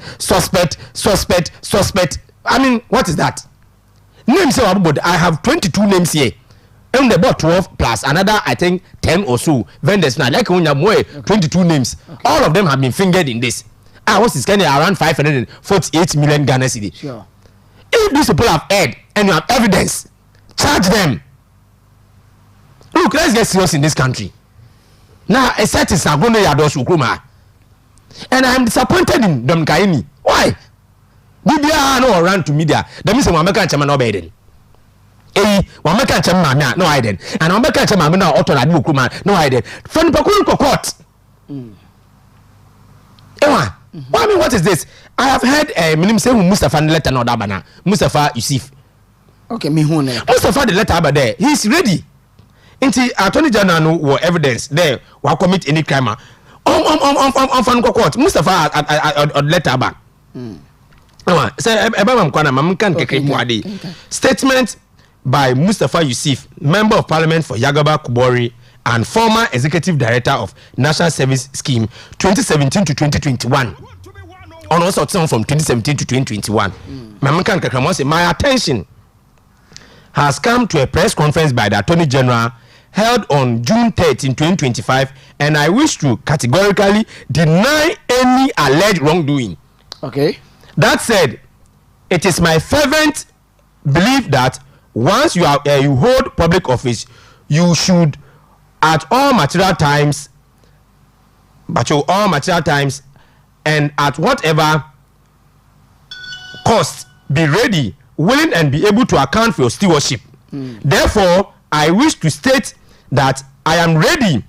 I mean, what is that? Names are about. I have 22 names here. And about 12 plus another, I think 10 or so vendors now. Like when you have 22 names, all of them have been fingered in this. What's this kind of around 548 million Ghana cedi. Sure. If these people have heard and you have evidence, charge them. Look, let's get serious in this country. Now, a certain Sagono Yados Ukruma. And I'm disappointed in Dom Kaini. Why? Bibia no run to media. That means Wamaka Chaman Obeden. Wamaka Chaman, no I did. And Wamaka Chaman now Otoradi Ukruma, no I did. From Pakun court. Ewa. Well, I mean, what is this? I have heard say Mustafa letter no dabana. Mustafa Yusuf. Okay, me who Mustafa the letter about there. He's ready. Inti Attorney General no evidence there. Will commit any crime. On court. Mustafa at letter about. Statement by Mustafa Yusuf, Member of Parliament for Yagaba Kubori and former Executive Director of National Service Scheme 2017 to 2021. On also from 2017 to 2021. My attention has come to a press conference by the Attorney General held on June 13, 2025, and I wish to categorically deny any alleged wrongdoing. Okay. That said, it is my fervent belief that once you hold public office, you should at all material times and at whatever cost be ready, willing and be able to account for your stewardship. Therefore, I wish to state that I am ready,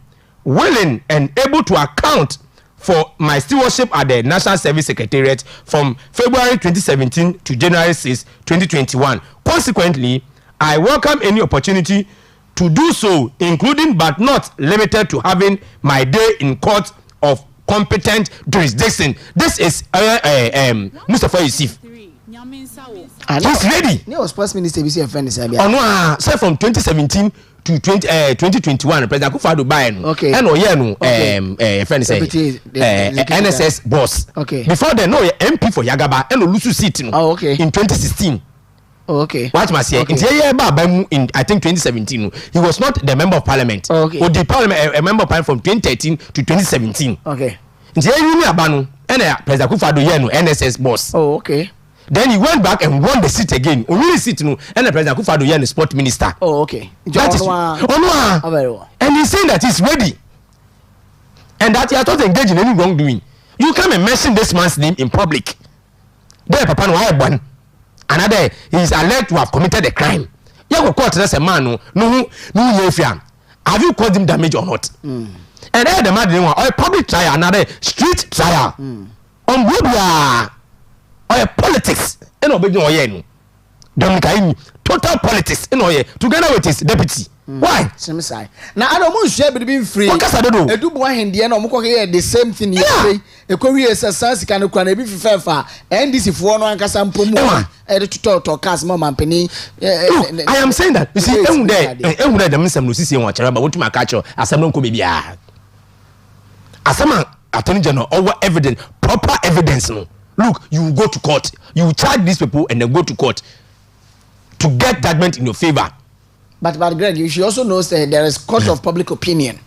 willing and able to account for my stewardship at the National Service Secretariat from February 2017 to January 6, 2021. Consequently, I welcome any opportunity to do so, including but not limited to having my day in court of competent jurisdiction. This is Mustafa Yusuf. He's ready. He was Sports Minister. Say from 2017 to 2021, President Akufo-Addo buy. Okay. Friend say NSS boss. Okay. Before then, no MP for Yagaba and Olusu seat. Oh, okay. In 2016. Oh, okay. Watch my say. In I think 2017, he was not the member of parliament. Oh, okay. Or the parliament, a member of parliament from 2013 to 2017. Okay. And President Akufo-Addo NSS boss. Oh, okay. Then he went back and won the seat again. Only seat no, and the President Akufo-Addo the sport minister. Oh, okay. That is and he's saying that he's ready, and that he has not engaged in any wrongdoing. You come and mention this man's name in public. There, Papa, no, I ban. another he is alleged to have committed a crime. You go court as a man no have you caused him damage or not? And then the man didn't want or public trial, another street trial. On Bobia or politics, and obey no yen. Don't total politics, together with his deputy. Why? Now I don't want to share between free. What I don't know. I do boy in the end of the same thing. You say a career says can be fair and this if one can some promo to cast mom and penny. I am saying that you see the Miss Lucy and watch about what my catcher as someone could be as someone attorney general over evidence, proper evidence. No, look, you go to court, you charge these people and then go to court to get judgment in your favor. But Greg, you should also know that there is court of public opinion.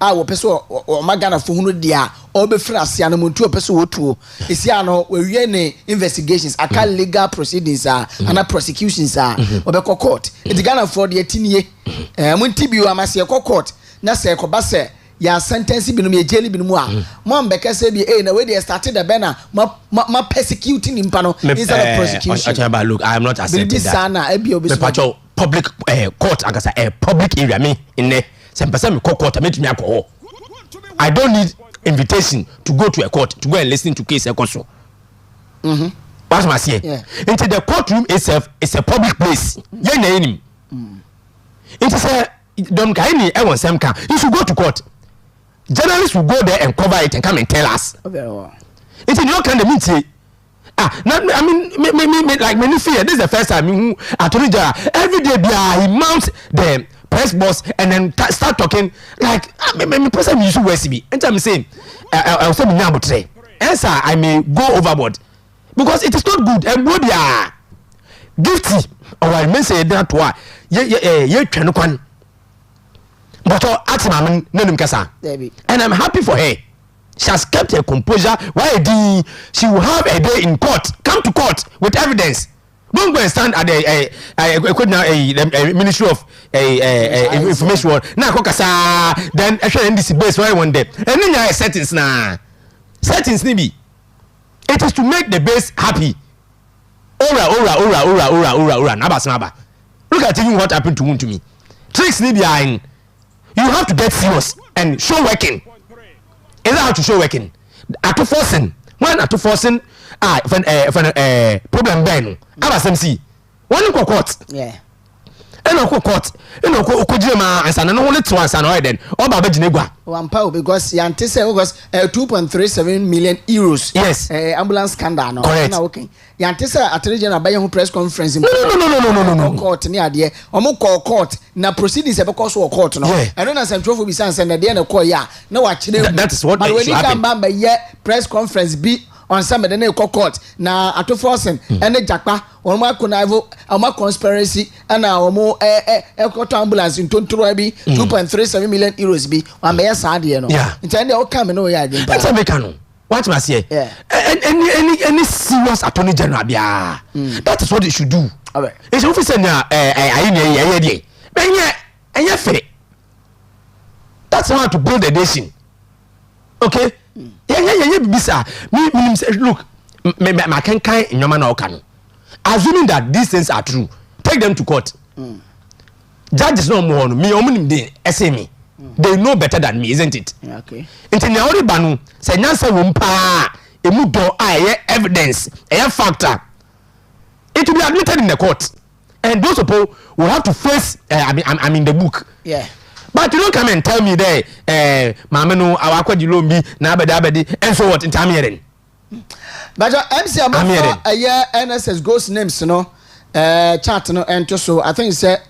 I will person or Magana for dia or be frasiano muntu person wotu. Isiano we any investigations, aka legal proceedings are and prosecutions are or be court. It's Ghana for the 18 year. Muntibi amasi court. Na se ko ba se ya sentence bi no me jail bi no mu a mo mbeka se bi na we dey started the banner ma persecuting him no instead of prosecution. Look, I am not accepting that. Public court agasa public area me in there some person me court make me alcohol. I don't need invitation to go to a court to go and listen to case ekoso. What's my say? Into the courtroom itself is a public place. Ye na enim. It is a don't kaini e won sem kan. You should go to court. Journalists will go there and cover it and come and tell us. It's in your kind of meeting. I mean, like many fear. This is the first time I told you every day he mounts the press boss and then start talking like me person you should me. And I'm saying I'll say me today. Answer I may go overboard because it is not good. And what they are guilty or I may say that why ye can one. But ask my name kasa. And I'm happy for her. She has kept her composure. Why she will have a day in court. Come to court with evidence. Don't go and stand at the Ministry of Information. Now, then actually in this base why one day. And then you have settings now. Settings nibi. It is to make the base happy. Ora. Naba. Look at even what happened to me. Tricks nibi are in. You have to get serious and show working. Is that how to show working? At forcing. When at forcing, problem ben. I was MC. One go court. Yeah. And no court. And no kujima and sana no only two and sana then. All baba jinegwa. One pound because Yantese was 2.37 million euros. Yes. Ambulance scandal. No. Correct. Okay. Yantese at regional by press conference. No. Court near there. Omo court. Na proceedings ebe cause court no. And then as trophy be send na there na call ya. Na wa chine. That is what but when you come back by press conference be on some na court na ato forcing and jakpa omo connive omo conspiracy and omo court ambulance in tontoro bi 2.37 million euros bi one be sad here no. Intend o come no ya dey. That's make no. What must say? Any serious attorney general bia. That is what they should do. It's officer na I and free. That's how to build a nation. Okay? Yeah, look, my can in your man or can. Assuming that these things are true, take them to court. Judges no more me they SME. They know better than me, isn't it? Okay. Into the only banu, say Nancy Wumpa, a mudo evidence, a factor. It will be admitted in the court. And those people will have to face I'm in the book. Yeah. But you don't come and tell me there, Mamano, our Quadilombi, Nabadi, and so what in time hearing. But MC a year NSS ghost names, no, chat no, and so I think it's a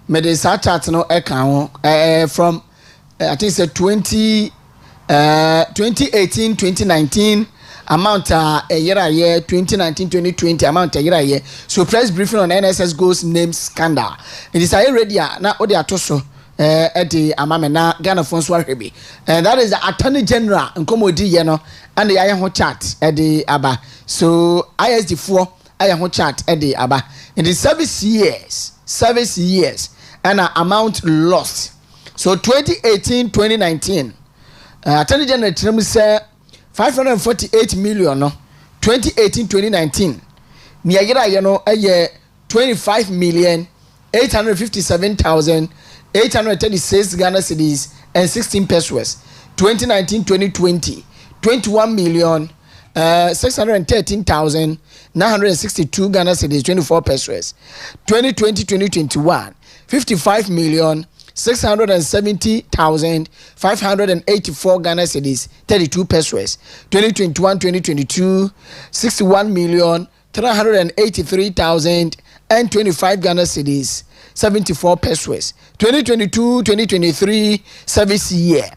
Medisa chat no account from I think it's a 2018, 2019. Amount a year 2019-2020 amount a year. So press briefing on NSS Ghost name scandal. It is already now odi atoso the amamena Ghana phones warhebi. And that is the Attorney General nkomodi ye no and the ayaho chat at the aba. So ISD4 ayaho chat at the aba. In the service years and amount lost. So 2018-2019 Attorney General Trim say 548 million no 2018-2019 Nia yera yeno eye 25,857,836 Ghana cedis and 16 pesos. 2019-2020 21,613,962 Ghana cedis 24 pesos. 2020-2021 55,670,584 Ghana cedis 32 pesos. 2021-2022 61,383,025 Ghana cedis 74 pesos. 2022-2023 service year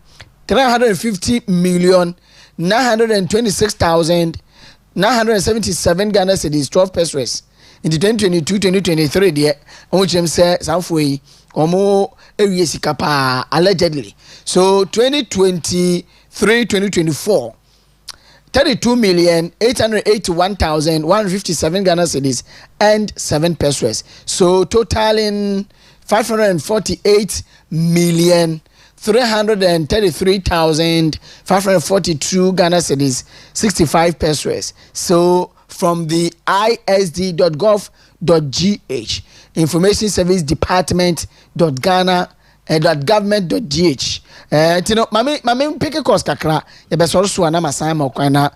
350,926,977 Ghana cedis 12 pesos. In the 2022-2023 there, which say Southway omo ewie sika pa allegedly. So 2023-2024 32,881,157 Ghana cedis and 7 pesos. So totaling 548,333,542 Ghana cedis 65 pesos. So from the isd.gov.gh, Information Service Department.ghana.government.gh. Tino mame pick a cost kakra ya be so so na masama okwana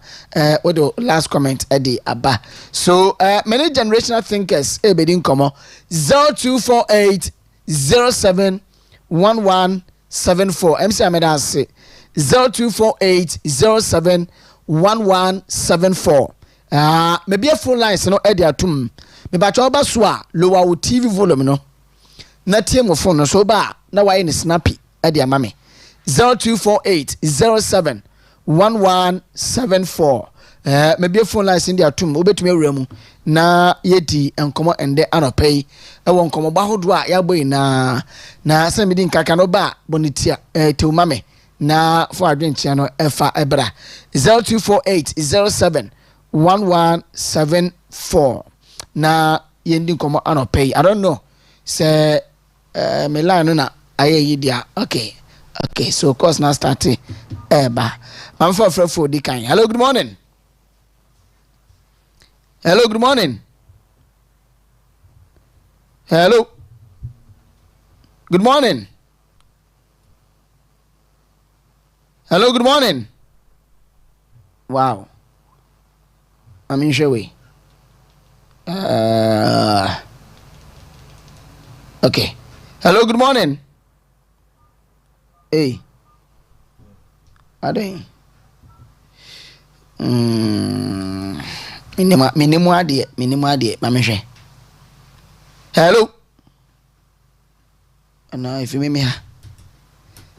with the last comment edi aba. So many generational thinkers ebedin komo 0248 07 1174 MC Ameda say 0248 07 1174. Maybe a full lines no edi atum me ba cho ba so a lower TV volume no na tie mo phone no so ba na why ni snappy edi amame 0248 07 1174. Maybe a phone lines in the atum obetumi awuramu na yedi enkomo ende anopay ewo nkomo ba hodo a yabo na samedi nkaka no ba bonitia te umame na for adwenchia no efa ebra 0248 07 1174 na yendi nkomo anopay. I don't know say me line na aye yidia. Okay, so course now start eba I'm for the kind. Hello, good morning. Hello, good morning. Hello. Good morning. Hello, good morning. Wow. I'm in Shewe. Okay. Hello, good morning. Hey. Ade. Minimu adie mamehwe. Hello. Ana if me ha.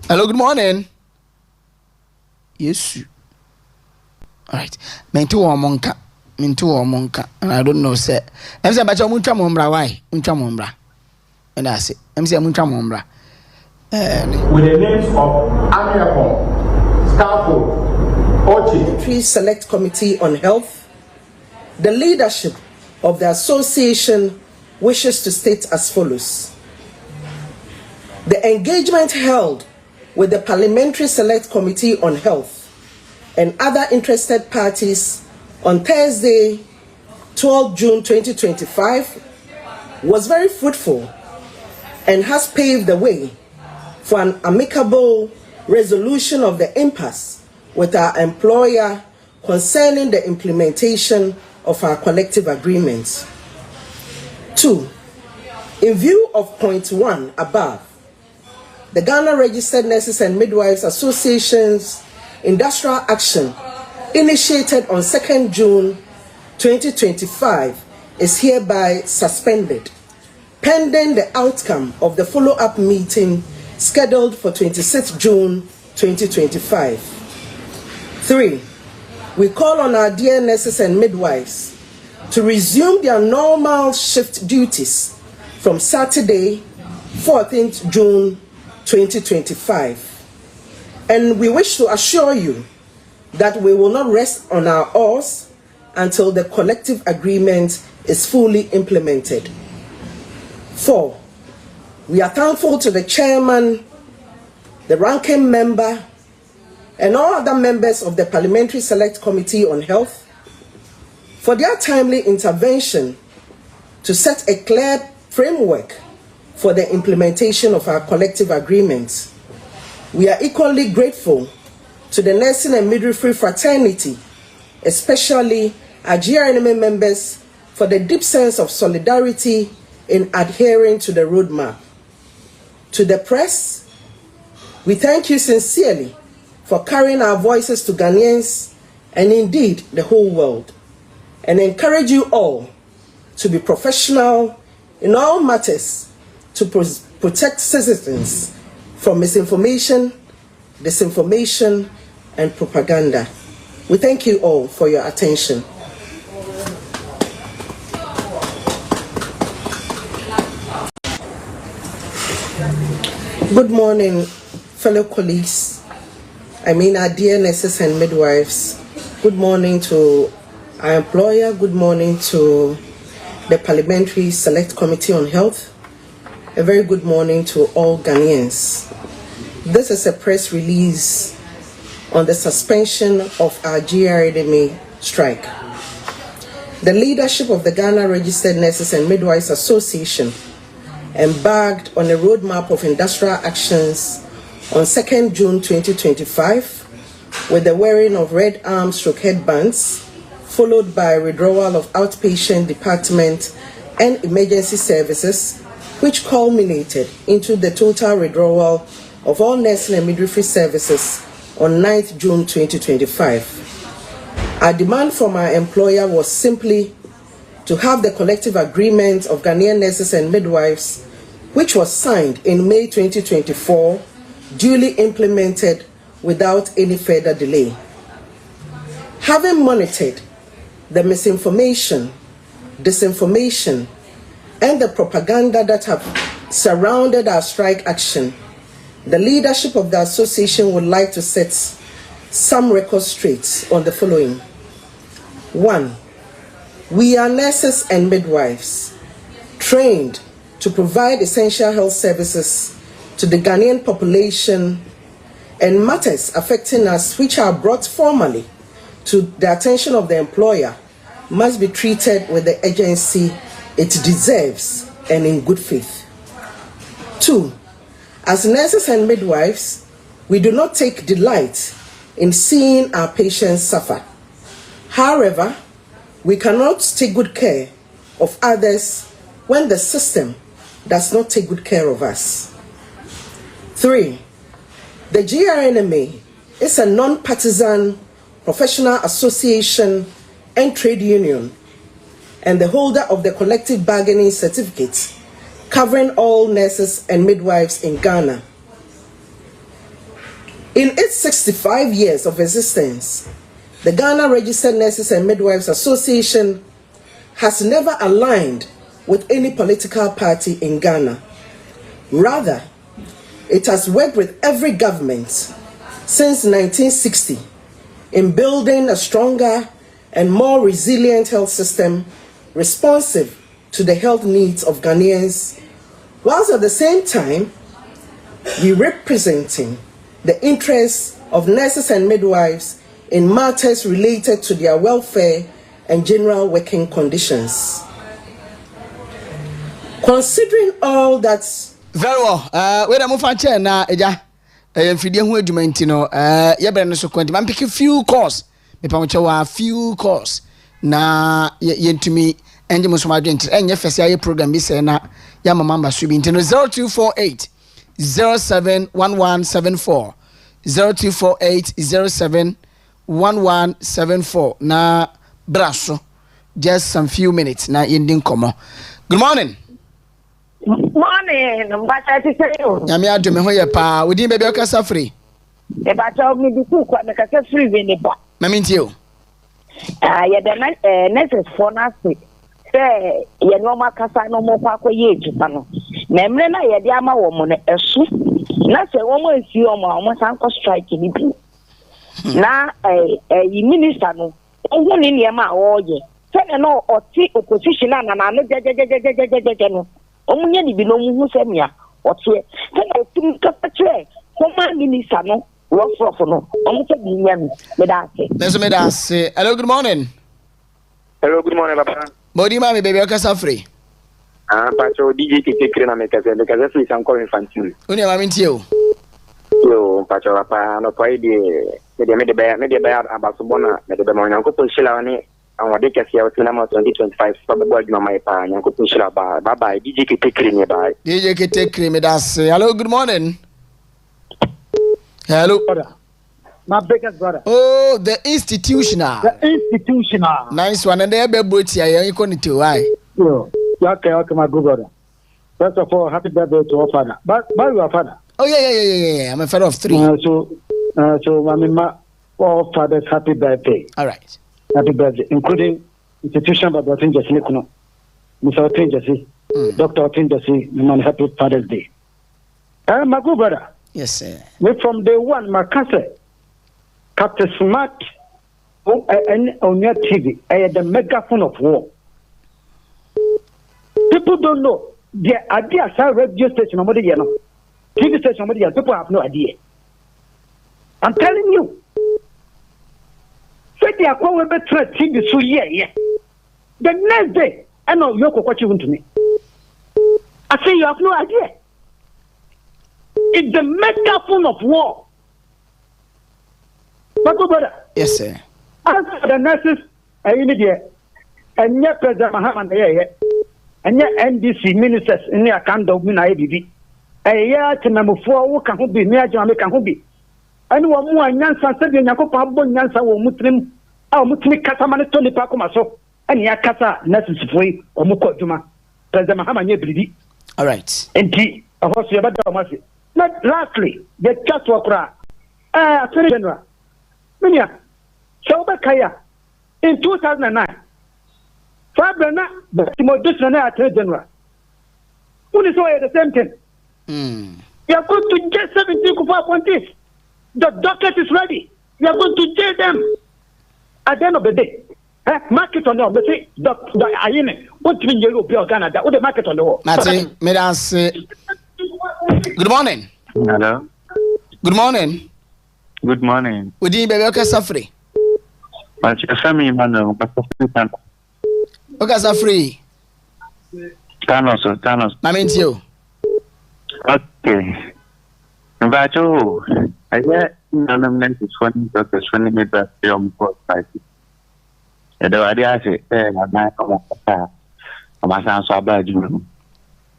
Hello, good morning. Yes. All right. Mintu wo monka. And I don't know say. Em say bacha muncha mombra why? Muncha mombra. And I say, em say muncha mombra. With the names of Amiapon, Scaffold, Okyeremaba Select Committee on Health, the leadership of the association wishes to state as follows. The engagement held with the Parliamentary Select Committee on Health and other interested parties on Thursday, 12 June 2025 was very fruitful and has paved the way for an amicable resolution of the impasse with our employer concerning the implementation of our collective agreements. 2. In view of point 1 above, the Ghana Registered Nurses and Midwives Association's industrial action initiated on 2nd June 2025 is hereby suspended, pending the outcome of the follow-up meeting scheduled for 26th June 2025. 3. We call on our dear nurses and midwives to resume their normal shift duties from Saturday, 14th June 2025. And we wish to assure you that we will not rest on our oars until the collective agreement is fully implemented. 4. We are thankful to the chairman, the ranking member, and all other members of the Parliamentary Select Committee on Health for their timely intervention to set a clear framework for the implementation of our collective agreements. We are equally grateful to the nursing and midwifery fraternity, especially our GRNM members, for the deep sense of solidarity in adhering to the roadmap. To the press, we thank you sincerely for carrying our voices to Ghanaians and indeed the whole world, and encourage you all to be professional in all matters to protect citizens from misinformation, disinformation, and propaganda. We thank you all for your attention. Good morning, fellow colleagues. Our dear nurses and midwives. Good morning to our employer. Good morning to the Parliamentary Select Committee on Health. A very good morning to all Ghanaians. This is a press release on the suspension of our GRNMA strike. The leadership of the Ghana Registered Nurses and Midwives Association embarked on a roadmap of industrial actions on 2nd June 2025 with the wearing of red arm/headbands, followed by withdrawal of outpatient department and emergency services, which culminated into the total withdrawal of all nursing and midwifery services on 9th June 2025. Our demand from our employer was simply to have the collective agreement of Ghanaian nurses and midwives, which was signed in May 2024, duly implemented without any further delay. Having monitored the misinformation, disinformation, and the propaganda that have surrounded our strike action, the leadership of the association would like to set some records straight on the following. 1. We are nurses and midwives, trained to provide essential health services to the Ghanaian population, and matters affecting us which are brought formally to the attention of the employer must be treated with the urgency it deserves and in good faith. 2. As nurses and midwives, we do not take delight in seeing our patients suffer. However, we cannot take good care of others when the system does not take good care of us. 3. The GRNMA is a non-partisan professional association and trade union, and the holder of the collective bargaining certificate covering all nurses and midwives in Ghana. In its 65 years of existence, the Ghana Registered Nurses and Midwives Association has never aligned with any political party in Ghana. Rather, it has worked with every government since 1960 in building a stronger and more resilient health system responsive to the health needs of Ghanaians, whilst at the same time we representing the interests of nurses and midwives in matters related to their welfare and general working conditions. Considering all that. Very well. Wait a moment, na eja. Mfidie ho adwuma ntino. Ye bere no so kwenti. Man pick a few calls. Me pa mo chewa few calls. Na yentumi enje mo so ma dwenti. Enye fese aye program bi se na ya mama mba so bi ntino 0248 071174 0248 071174 na braso. Just some few minutes na yendin komo. Good morning. Morning, mbata tiseyo. Nyame adome ho ye pa. Wodi be okasa free. E ba ta mi di ku kwa me kasa free we ne ba. Mami ntio. Ye de nurses for na se. Ye no makasa no mo kwa ye ejupa no. Na emre na ye de ama wo mo ne esu. Na se wo mo esi o mo san ko strike ni bi. Na yi minister no. Owo ni ne ma wo ye. Se no oti opposition na no jejejejejejeje no. Omunye ni bi no mu semia otie se na otum kapatre koma minister no rough no omu se bi nyam me da se hello, good morning. Hello, good morning, Papa. Body mami baby okasa free. Pacho DJ Kikri na mekase because free some call infantile. Uni mami ntio. Yo, Pacho Papa no poi di me de ba abasubona me de ba mo nyanko punshila ni awade kase ya tina ma 2025 pa ba adwuma mai pa nyanko punshila ba bye DJ Kikri ni ba. DJ Kikri me das. Hello, good morning. Hello. My biggest brother. Oh, the institutional. The institutional. Nice one. And they be brought here. You can tell why. Okay, my good brother. First of all, happy birthday to our father. But you are father. Oh yeah. I'm a father of 3. So I mean, my all fathers happy birthday. All right. Happy birthday, including institution, but I think just Mr. Otinjasi, Dr. Otinjasi, man, happy Father's Day. My good brother. Yes, sir. Me from day one, my cousin. Captain Smart on your TV, the megaphone of war. People don't know. The idea of radio station, TV station, people have no idea. I'm telling you. Say they are going to TV so yeah. The next day, I know you're what you want to me. I say you have no idea. It's the megaphone of war. Brother. Yes, sir. As for the nurses, in India, and yet President Mahaman, and yet NDC ministers in the account of Mina ABB. A year to number 4 who can be near Jamaica Hobby. And one more Yansan said, Yakopa Bonyansa or Muslim, our Muslim Kataman Tony Pacomaso, and Yakasa nurses free or Muko Juma. President Mahaman ABB. All right. And T, of course, you better mercy. Not lastly, the just Wakra. Attorney General. Minya, Kaya, in 2009, Fabrana, but Timothy Attorney General. Who is all the same thing? You are going to get 17 appointees. The docket is ready. You are going to jail them at the end of the day. Market on the wall. Say, what do you mean Canada? What the market on the wall? Good morning. Hello. Good morning. Good morning. Udi bebe okasa free. But your family man okasa free. Thanos. Mami ntio. Okay. But I get nominated is funny doctors when me that film court site. The idea say na come on. Ama san so abaju.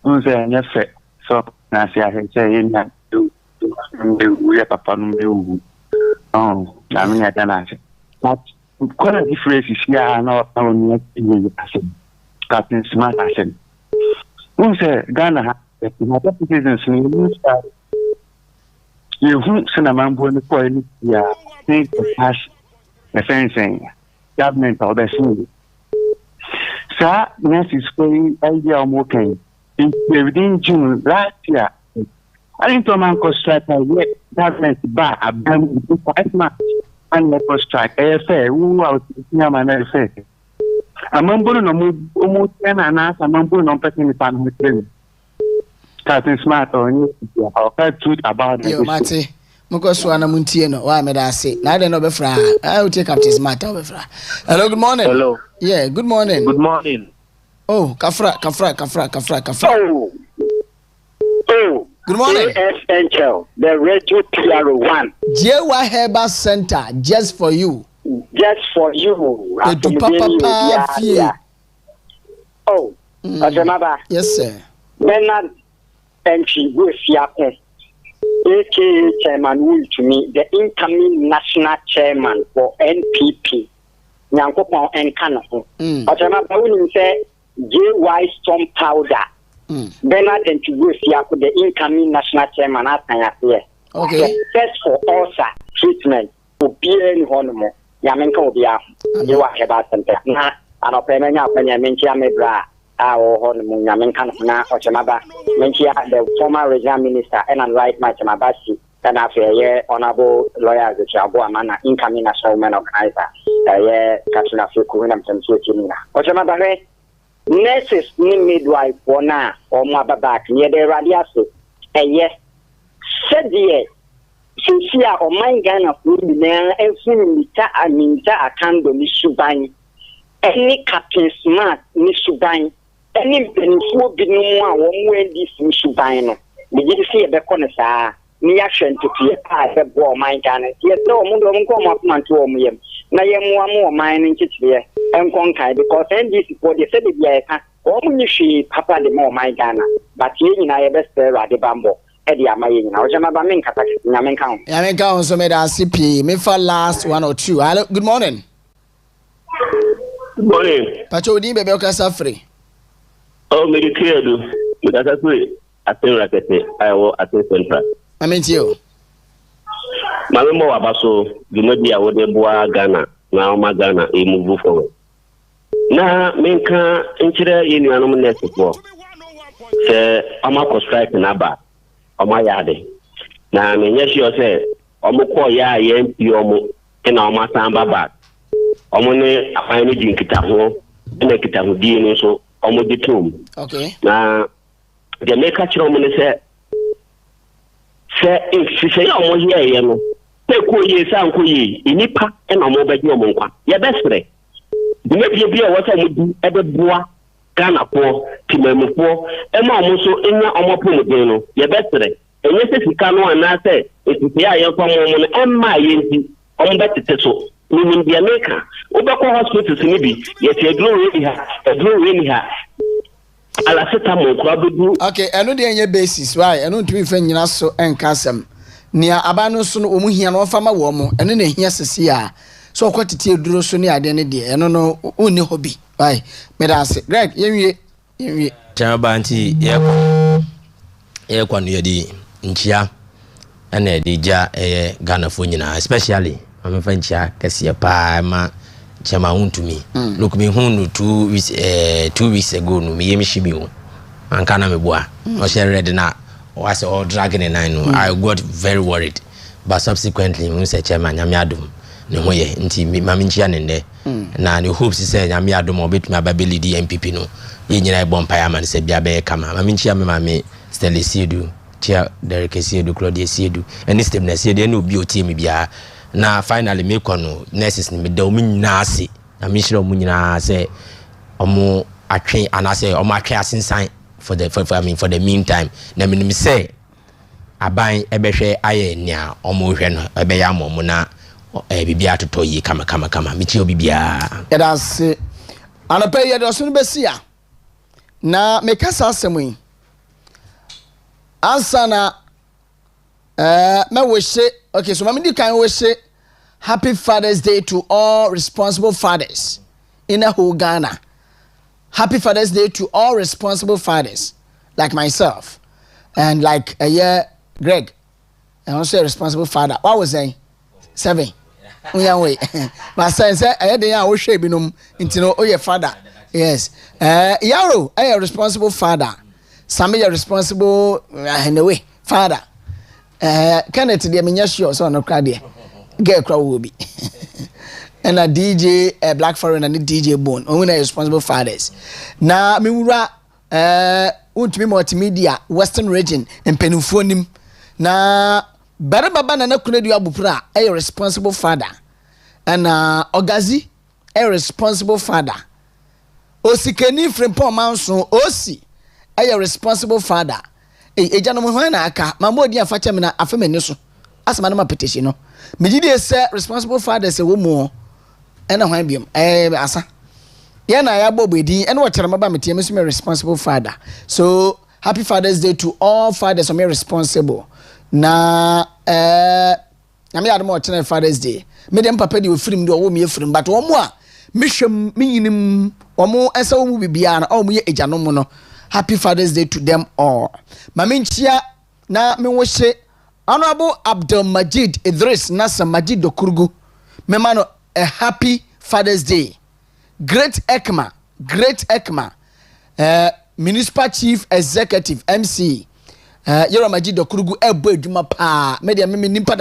Unse nya fe. So na say I say in na do we papa no. Oh, I mean, I don't know. But quite a difference is here. Not only Captain Smart. I said, who said Ghana has the citizens in the you won't send a man born the point. Yeah, think the cash, the fencing, government or the scene. Sir, next is going idea of working within June last year. I didn't know man could strike yet. Government bar a ban 5 months and let us strike. AFA, who out here, man, AFA. A mumble no almost 10 and ask a mumble no person with an Captain Smart on you. I'll truth about it. Mate, Mukoswana Muntieno, why may I say? I don't know before. I will take Captain Smart over. Hello, good morning. Hello. Yeah, good morning. Good morning. Oh, Kafra. Oh. Good morning. Enchill, the radio PR1. Jewa Herbal Center, just for you. Just for you. Yeah. Oh, Okyeremaba. Yes, sir. Bernard Enchill, aka Chairman Will to me, the incoming national chairman for NPP. Nyankopon Enkano. Okyeremaba will say JY Storm Powder. Bernard Enchill, the incoming national chairman, okay. Test for ulcer treatment to be in Honomo. Yamenka will be a you are about center. Now, I don't pay many up when you mention Mebra, our Honomo, Yamenkan, Okyeremaba, Menchia, the former regional minister, and right Machamabasi, and after a year, honorable lawyer, the Chabo Amana, incoming national women organizer, a year, Katrina Fukuinam, and Sutimina. Okyeremaba. Nurses ni midwife wana or mababak near the radiaso. Yes, said ye, since you are on my gun of women and swim a minta a candle, Miss Subani. any Captain Smart ni suban any penifo binom a wɔn wɔ di sim suban no me gye sɛ yɛbɛkɔ no saa ni ahwɛ ntotoe a ɛbɛbɔ ɔman Ghana yɛsɛ wɔn de wɔn nkɔ wɔn akɔmante wɔn yam na yɛmmoa mo ɔman no nkyekyerɛ ɛnkɔ nkae because NDC for the sɛ de bia yɛka wɔn ni hwee papa de ma ɔman Ghana but yɛn nyinaa yɛbɛsɛ Awurade bambɔ ɛde ama yɛn nyinaa Okyeremaba me nkata nyame nka ho nyame nka ho so me da CP me fa last one or two. Hello, good morning. Good morning. Pacho di bebe okasa free. Oh, me di credo. Me da free. Aten rakete. Ayo aten central. Amenti yo. Mame mo abaso di modi a wode boa Ghana na o ma Ghana e move forward. Na menka nkyere yenu anom nurse for. Se ama ko strike na ba. Oma yade. Na menye sure se omo ko ya yempi omo na oma samba ba. Omo ne afan ni jinkita ho na kita ho di no so omo di tom. Okay. Na de make a chiro omo ne se ya omo ye ye no. Te ko ye san ko ye inipa na omo ba di omo nkwa. Ye besre. De me bia bia wo sa mo di e be boa Ghana ko timamu ko e ma omo so enya omo pomodin no ye besre. Enye se sika no ana se etiti ya ye kwa mo no emma ye nti omo betete so. Ni bia meka obekọ hospitals ni bi yete aduro we ni ha ala seta mo kura bedu. Okay, eno de enye basis why eno ntumi fa nyina so enkasem nia aba no so no omu hia no fa ma wo mo eno na hia sese a so okotete aduro so ni ade ne de eno no onni hobby why me da se Greg yenwie Chamba nti ye kwa no yedi nchia ana edija Ghana fo nyina especially I'm venture kasi pa ma chama untumi look me hunu 2 weeks ago no me yemshimi o anka na me boa o share ready na was all dragging in I know I got very worried but subsequently we say chairman nyame adom ne ho ye nti mama nchia ne nde na ne hopes say nyame adom obetumi ababeli di MPP no ye nyina bompa ya man say bia be kama mama nchia me mama Stella Siedu chia Derek Siedu Claudia Siedu any step na Siedu no bi o team bia na finally me kono nurses ni me da omu nyina ase na me hire omu nyina ase omu atwe anase omu atwe asensan for the meantime na me say aban ebehwe aye nia omu hwe no ebe ya momu na bibia toto yi kama me chi obibia ya da se anope ye do so no besia na me kasa asemu ansa na me wish okay so mama di kan wish happy Father's Day to all responsible fathers in the whole Ghana. Happy Father's Day to all responsible fathers like myself and like Greg and also a responsible father. What was I? 7. Wait. But say I dey a wish binum into no your father. Yes. Yaro, a responsible father. Some a responsible anyway father. Kenneth de menya sure so no cry there. Get crowd will be. And a DJ Black Foreign and a DJ Bone. Only responsible fathers. Na me wura untumi multimedia Western region and Penufonim. Na bara baba na kunedu abupra a responsible father. And Ogazi a responsible father. Osikeni Frimpon Manson Osi a responsible father. Ejano mo hwan na aka mamodi afacha me na afemani so asema na ma petition no megide say responsible fathers wo mu e na hwan biom asa ye na ya bobedi e na Okyeremaba metie me so me responsible father. So happy Father's Day to all fathers who are responsible na na me adom Okyeremaba Father's Day me dem papa di ofrim do wo me efrim but wo mu a mehwem menyinim wo mu esa wo mu bibia na wo mu ye ejano mu no. Happy Father's Day to them all. Maminchia na me woshe Honorable Abdul Majid Idris Nasa Majid Dokurugu. Memano a happy Father's Day. Great Ekma, Municipal Chief Executive MC. Yero Majid Dokurugu ebo eduma pa. Media me nimpa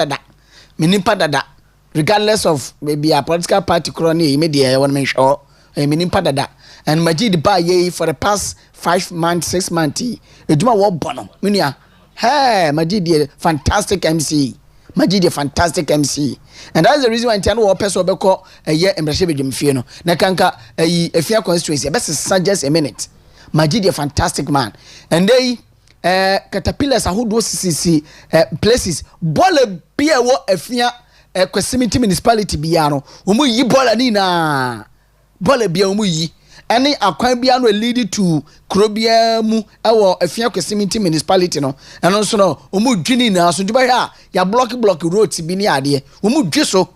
dada. Regardless of maybe a political party crony media one make sure me nimpa dada. And Majid ba ye for the past 5 months, 6 months. Eduma wo bono. Minia. Hey, Majid fantastic MC. Majid a fantastic MC. And that's the reason why Tiano or person beko a year and Brashebe Jimfiano. Nakanka a fair constituency, best just a minute. Majid a fantastic man. And they caterpillars are who do CC places. Bolle beer what a fear a Quesimity municipality biano. Umu yi bola nina. Bolle beer umu yi. Any akwan will lead to Krobia mu ewo afia Quesimity municipality no and also no umu dwini na so duba ya block roads bi ni ade umu dweso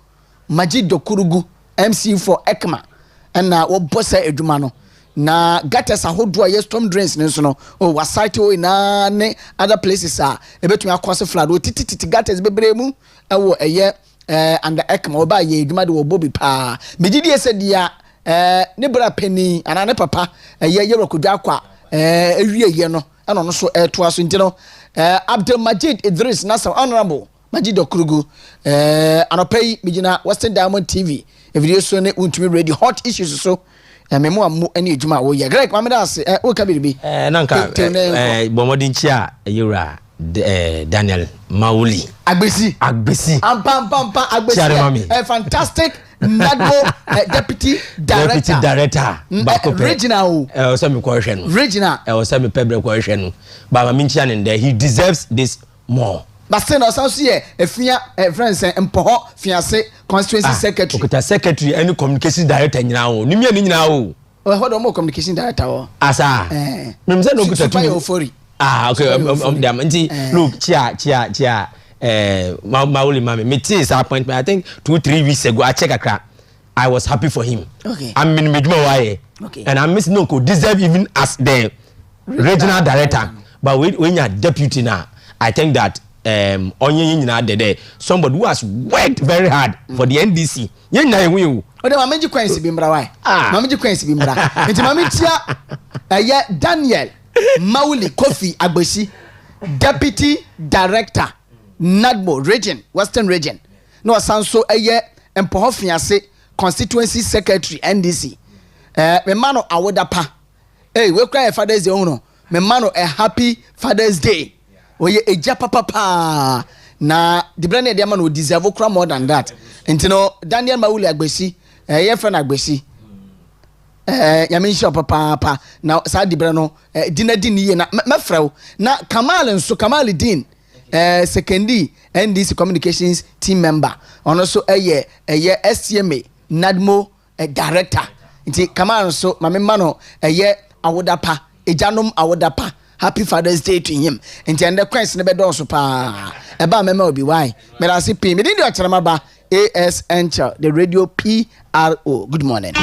Majid Dokurugu MC for Ekma na wo bossa eduma no na gutters ahodo a storm drains ne so no o wasite o na ne other places ebetumi akose flood o tititi gutters bebre mu ewo eye under Ekma oba ye eduma de wo bobi pa megidi ese dia ne bra penny ana ne papa ye yerokodwa kwa ewie ye no ana no so to aso ntino Abdul Majid Idris Nasser honorable Majid Okurugu anopai mijina Western Diamond TV e video so ne untumi ready hot issues so memo amu ani ejuma wo ye Greg mameda ase o ka biribi nanka bomodin chia yura Daniel Mauli Agbesi pam Agbesi fantastic Nadmo deputy director regional Osami Kwahwehwe regional Osami Pebre Kwahwehwe no but Maminchia and he deserves this more. But still also here efia friends empoho fiance constituency secretary okita secretary any communication director nyina wo ni mia ni nyina wo what do communication director wo asa mem say no okita tu okay dem nti look chia Mauli Mami his appointment I think 2-3 weeks ago I check Accra. I was happy for him. Okay. I'm in Midmo okay. And I miss no could deserve even as the regional director. But when you're deputy now, I think that somebody who has worked very hard for the NDC. Mami Kwensi Bimbra why? Mami Kwensi Bimbra. It's Mami Tia Daniel Mauli Kofi Agbesi, deputy director. Nadmo region, Western region. No sanso eye empoho fiance constituency secretary NDC. Me mano awodapa. We cry Father's Day no. Me mano a happy Father's Day. Oye eja papa na the brand de man would deserve okra more than that. Intino Daniel Mauli Agbesi, ye friend Agbesi. Yamisha papa na sa di brano dinadini na mefrew na Kamal nso Kamal Din secondary NDC communications team member and also a STMA Nadmo director nti Kamal so mame mano awodapa ejanom awodapa happy Father's Day to him nti ende kwens ne bedo so pa eba meme obi why me da se pin me di Okyeremaba AS Enchill the radio PRO good morning.